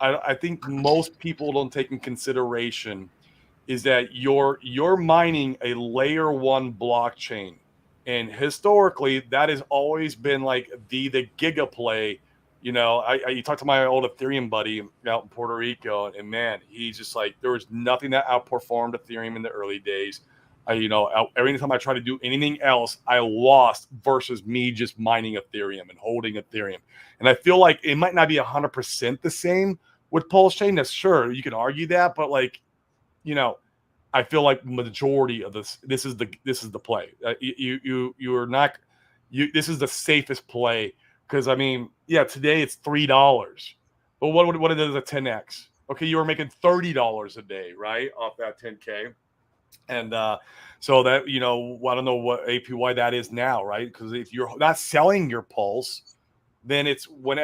I think most people don't take in consideration is that you're mining a layer 1 blockchain, and historically that has always been like the giga play. You know, you talk to my old Ethereum buddy out in Puerto Rico, and man, he's just like, there was nothing that outperformed Ethereum in the early days. Every time I tried to do anything else, I lost versus me just mining Ethereum and holding Ethereum. And I feel like it might not be 100% the same with Pulsechain. That's sure you can argue that, but like, you know, I feel like majority of this is the play. This is the safest play. Because I mean, today it's $3, but what is a 10x? Okay, you were making $30 a day, right, off that 10K, and so that I don't know what APY that is now, right? Because if you're not selling your pulse, then it's when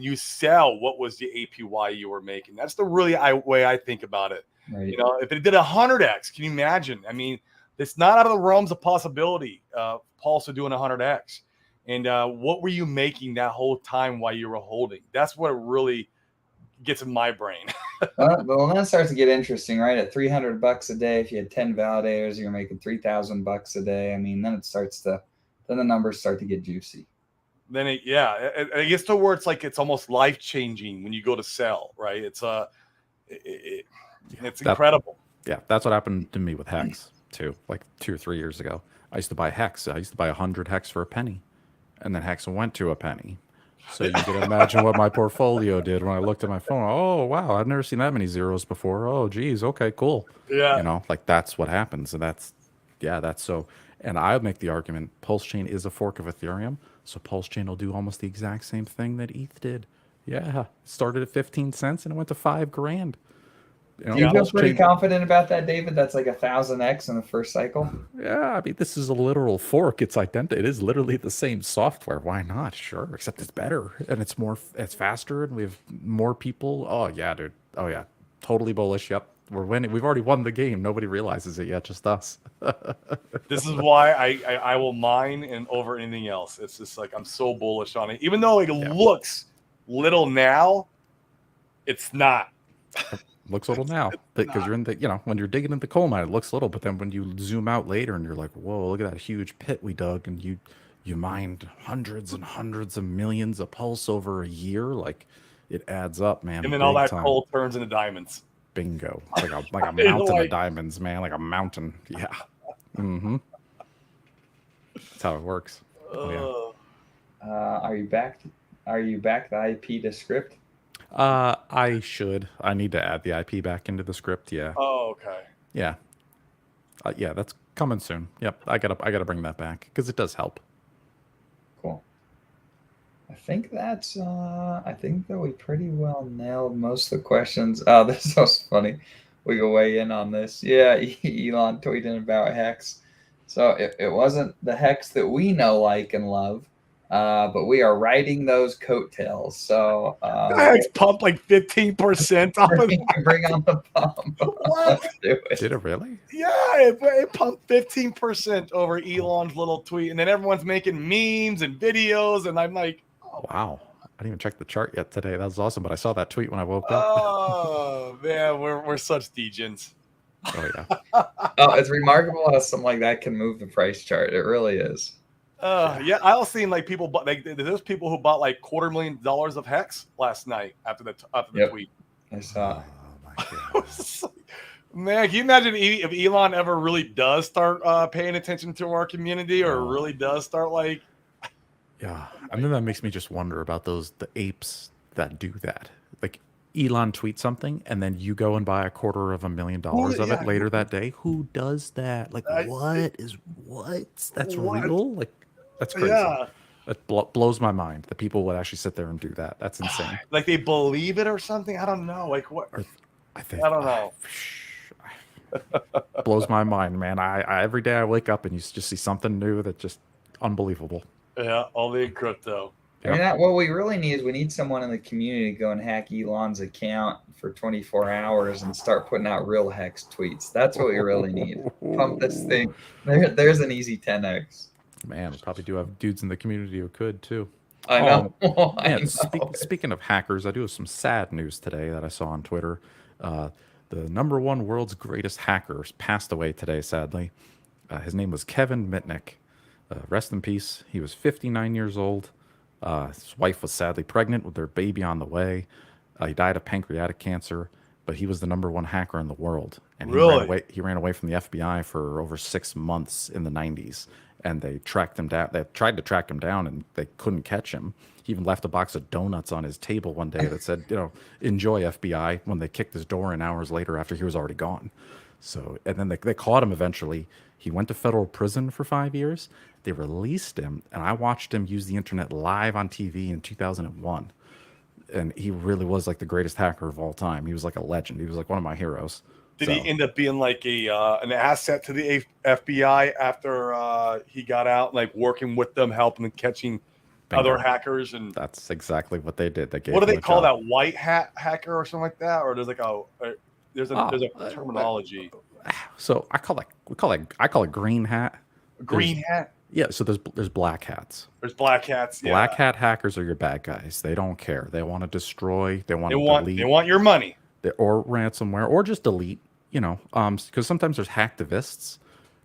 you sell, what was the APY you were making? That's the really way I think about it. Right. You know, if it did 100x, can you imagine? I mean, it's not out of the realms of possibility. Pulse doing 100x, and what were you making that whole time while you were holding? That's what really gets in my brain. Well, then it starts to get interesting, right? At $300 a day, if you had 10 validators, you're making $3,000 a day. I mean, then the numbers start to get juicy. Then it gets to where it's like it's almost life changing when you go to sell, right? It's incredible. Yeah, that's what happened to me with Hex too. Like 2 or 3 years ago, I used to buy Hex. I used to buy 100 Hex for a penny, and then Hex went to a penny. So you can imagine what my portfolio did when I looked at my phone. Oh wow, I've never seen that many zeros before. Oh geez, okay, cool. Yeah, you know, like that's what happens, and that's so. And I would make the argument, Pulsechain is a fork of Ethereum, so Pulsechain will do almost the exact same thing that ETH did. Yeah, it started at 15 cents and it went to $5,000. Do you feel pretty confident about that, David? That's like 1,000x in the first cycle. Yeah, I mean, this is a literal fork. It's identical. It is literally the same software. Why not? Sure, except it's better and it's faster, and we have more people. Oh yeah, dude. Oh yeah, totally bullish. Yep, we're winning. We've already won the game. Nobody realizes it yet, just us. This is why I will mine and over anything else. It's just like I'm so bullish on it, even though it looks little now. It's not. Looks little now because you're in the, when you're digging in the coal mine, it looks little, but then when you zoom out later and you're like, whoa, look at that huge pit we dug, and you mined hundreds and hundreds of millions of pulse over a year, like it adds up, man. And then all that coal turns into diamonds. Bingo. Like a mountain of diamonds, man. Like a mountain. Yeah. Mm-hmm. That's how it works. Are you back the IP to script? I should. I need to add the IP back into the script. Yeah. Oh, okay. Yeah. Yeah, that's coming soon. Yep. I gotta bring that back because it does help. Cool. I think that we pretty well nailed most of the questions. Oh, this is so funny. We go weigh in on this. Yeah, Elon tweeting about Hex. So it wasn't the Hex that we know, like, and love. But we are riding those coattails. So Hex pumped like 15% off of that. Bring on the pump. What? Did it really? Yeah, it pumped 15% over Elon's little tweet, and then everyone's making memes and videos, and I'm like, oh, wow. I didn't even check the chart yet today. That was awesome. But I saw that tweet when I woke up. Oh man, we're such degens. Oh yeah. Oh, it's remarkable how something like that can move the price chart. It really is. Yeah, I was seeing like people, but like there's people who bought like $250,000 of Hex last night after the tweet. I saw. Oh my God. Man, can you imagine if Elon ever really does start paying attention to our community, or really does start like? Yeah, I mean, that makes me just wonder about the apes that do that. Like Elon tweets something, and then you go and buy $250,000 of it later that day. Who does that? Like, what? That's real? Like, that's crazy. Yeah. That blows my mind that people would actually sit there and do that. That's insane. Like they believe it or something. I don't know. Like what? I don't know. Blows my mind, man. I every day I wake up and you just see something new that's just unbelievable. Yeah, only in crypto. I mean, what we really need is we need someone in the community to go and hack Elon's account for 24 hours and start putting out real Hex tweets. That's what we really need. Pump this thing. There's an easy 10x. Man, we probably do have dudes in the community who could too. I know. Speaking of hackers, I do have some sad news today that I saw on Twitter. The #1 world's greatest hacker passed away today, sadly. His name was Kevin Mitnick. Rest in peace. He was 59 years old. His wife was sadly pregnant with their baby on the way. He died of pancreatic cancer, but he was the #1 hacker in the world. And he ran away from the FBI for over 6 months in the 90s. And they tracked him down. They tried to track him down, and they couldn't catch him. He even left a box of donuts on his table one day that said, enjoy FBI, when they kicked his door in hours later after he was already gone. So, and then they caught him eventually. He went to federal prison for 5 years. They released him, and I watched him use the internet live on TV in 2001. And he really was like the greatest hacker of all time. He was like a legend. He was like one of my heroes. Did he end up being like an asset to the FBI after he got out, like working with them, helping them, catching other hackers. And that's exactly what they did. They gave what do they him a call job. that, white hat hacker or something like that? Or there's like there's a terminology. So I call it green hat. Green hat. Yeah. So there's black hats. There's black hats. Black hat hackers are your bad guys. They don't care. They want to destroy. They want to delete. They want your money. Or ransomware, or just delete. You know, because sometimes there's hacktivists,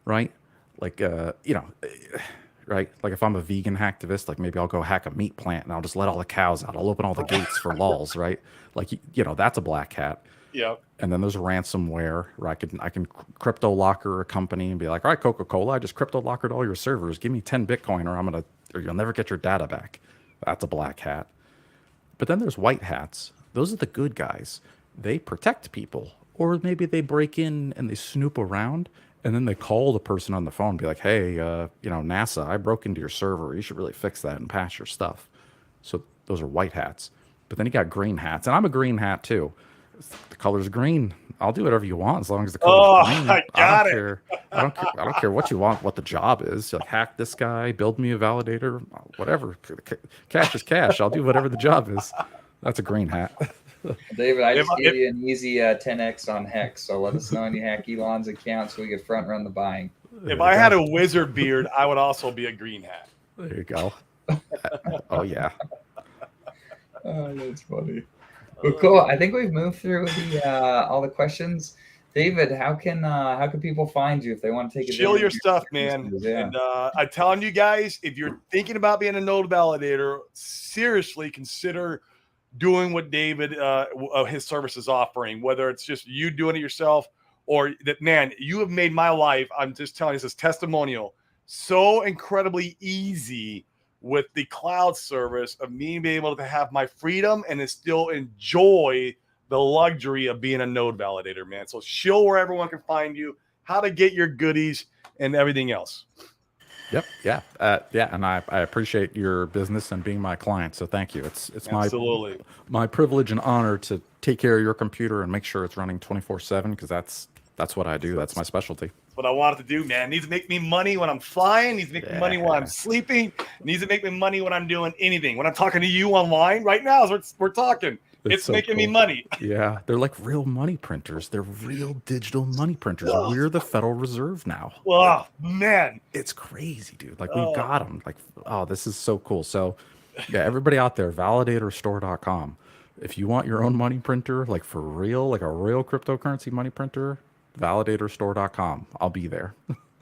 right? Like right? Like if I'm a vegan hacktivist, like maybe I'll go hack a meat plant and I'll just let all the cows out. I'll open all the gates for lulz, right? Like that's a black hat. Yeah. And then there's ransomware where I can crypto locker a company and be like, all right, Coca-Cola, I just crypto lockered all your servers. Give me 10 Bitcoin or you'll never get your data back. That's a black hat. But then there's white hats. Those are the good guys. They protect people. Or maybe they break in and they snoop around and then they call the person on the phone and be like, hey, NASA, I broke into your server. You should really fix that and patch your stuff. So those are white hats. But then you got green hats. And I'm a green hat too. The color's green. I'll do whatever you want as long as the color's green. I don't care what you want, what the job is. Like hack this guy, build me a validator, whatever. Cash is cash. I'll do whatever the job is. That's a green hat. David, I just gave you an easy 10x on Hex, so let us know when you hack Elon's account so we can front run the buying. If I had a wizard beard, I would also be a green hat. There you go. Oh yeah. Oh, that's funny. Well, cool. I think we've moved through all the questions. David, how can people find you if they want to take chill your stuff, man? Yeah. And I'm telling you guys, if you're thinking about being a node validator, seriously consider doing what David his service is offering, whether it's just you doing it yourself or that, man, you have made my life, I'm just telling you, this is testimonial, so incredibly easy with the cloud service of me being able to have my freedom and then still enjoy the luxury of being a node validator, man. So chill where everyone can find you, how to get your goodies and everything else. Yep. Yeah. And I appreciate your business and being my client. So thank you. It's absolutely my privilege and honor to take care of your computer and make sure it's running 24/7 because that's what I do. That's my specialty. That's what I wanted to do, man. It needs to make me money when I'm flying. It needs to make me money while I'm sleeping. It needs to make me money when I'm doing anything. When I'm talking to you online right now, as we're talking. It's so making me money. Yeah, they're like real money printers. They're real digital money printers. We're the Federal Reserve now. Oh, man. It's crazy, dude. Like, we've got them. Like, oh, this is so cool. So, yeah, everybody out there, validatorstore.com. If you want your own money printer, like for real, like a real cryptocurrency money printer, validatorstore.com. I'll be there.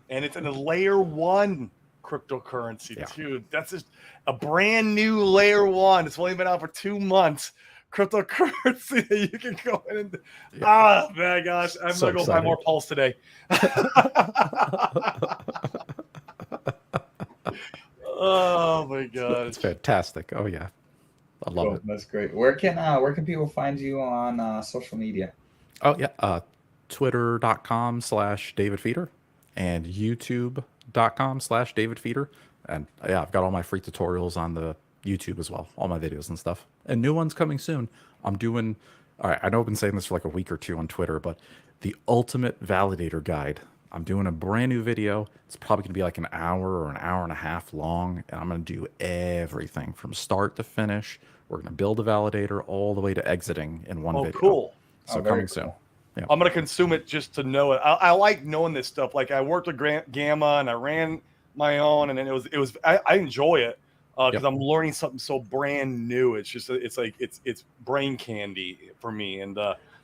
And it's in a layer 1 cryptocurrency, too. That's just a brand new layer 1. It's only been out for 2 months. Cryptocurrency that you can go in and my gosh, I'm so gonna go buy more Pulse today. Oh my god, it's fantastic. Oh yeah, I love it. That's great. Where can people find you on social media? Oh yeah, twitter.com/davidfeeder and youtube.com/davidfeeder. And yeah, I've got all my free tutorials on the YouTube as well, all my videos and stuff, and new ones coming soon. I'm doing, all right, I know I've been saying this for like a week or two on Twitter, but the ultimate validator guide. I'm doing a brand new video. It's probably gonna be like an hour or an hour and a half long, and I'm gonna do everything from start to finish. We're gonna build a validator all the way to exiting in one video. Cool. So coming soon. Yeah. I'm gonna consume it just to know it. I like knowing this stuff. Like I worked with Gamma and I ran my own, and then I enjoy it. Because I'm learning something so brand new. It's just it's brain candy for me, and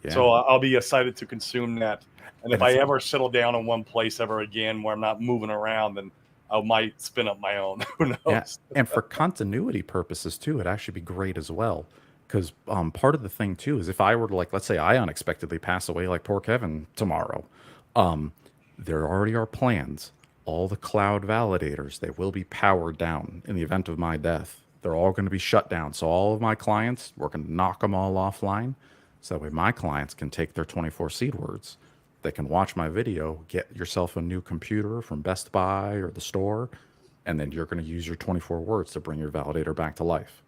so I'll be excited to consume that. And if I ever settle down in one place ever again where I'm not moving around, then I might spin up my own. Who knows? Yeah. And for continuity purposes too, it'd actually be great as well. Because part of the thing too is if I were to, like, let's say I unexpectedly pass away like poor Kevin tomorrow, there already are plans. All the cloud validators, they will be powered down in the event of my death. They're all going to be shut down. So all of my clients, we're going to knock them all offline. So that way my clients can take their 24 seed words. They can watch my video, get yourself a new computer from Best Buy or the store, and then you're going to use your 24 words to bring your validator back to life.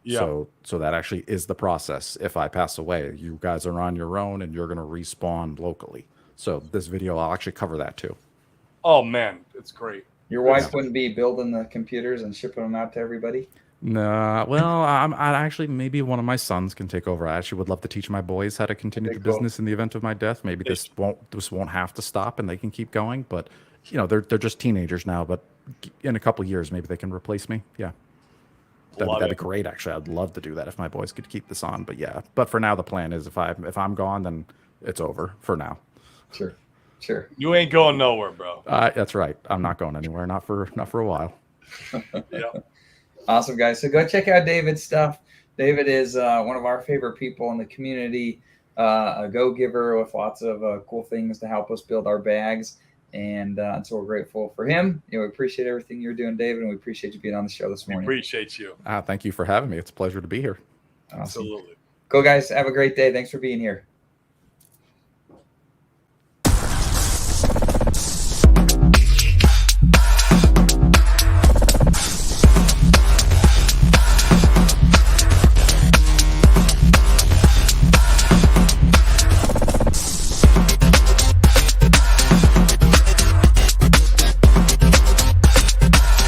Yeah. So that actually is the process. If I pass away, you guys are on your own and you're going to respawn locally. So this video, I'll actually cover that too. Oh man, it's great. Your wife wouldn't be building the computers and shipping them out to everybody? Nah, well, I actually maybe one of my sons can take over. I actually would love to teach my boys how to continue That'd the be cool. business in the event of my death. Maybe this won't have to stop and they can keep going. But you know, they're just teenagers now. But in a couple of years, maybe they can replace me. Yeah, that'd be great. Actually, I'd love to do that if my boys could keep this on. But yeah, but for now, the plan is if I'm gone, then it's over for now. Sure. You ain't going nowhere, bro. That's right. I'm not going anywhere. Not for a while. Yeah. Awesome, guys. So go check out David's stuff. David is one of our favorite people in the community, a go-giver with lots of cool things to help us build our bags. And so we're grateful for him. We appreciate everything you're doing, David, and we appreciate you being on the show this morning. Appreciate you. Thank you for having me. It's a pleasure to be here. Awesome. Absolutely. Go, guys. Have a great day. Thanks for being here.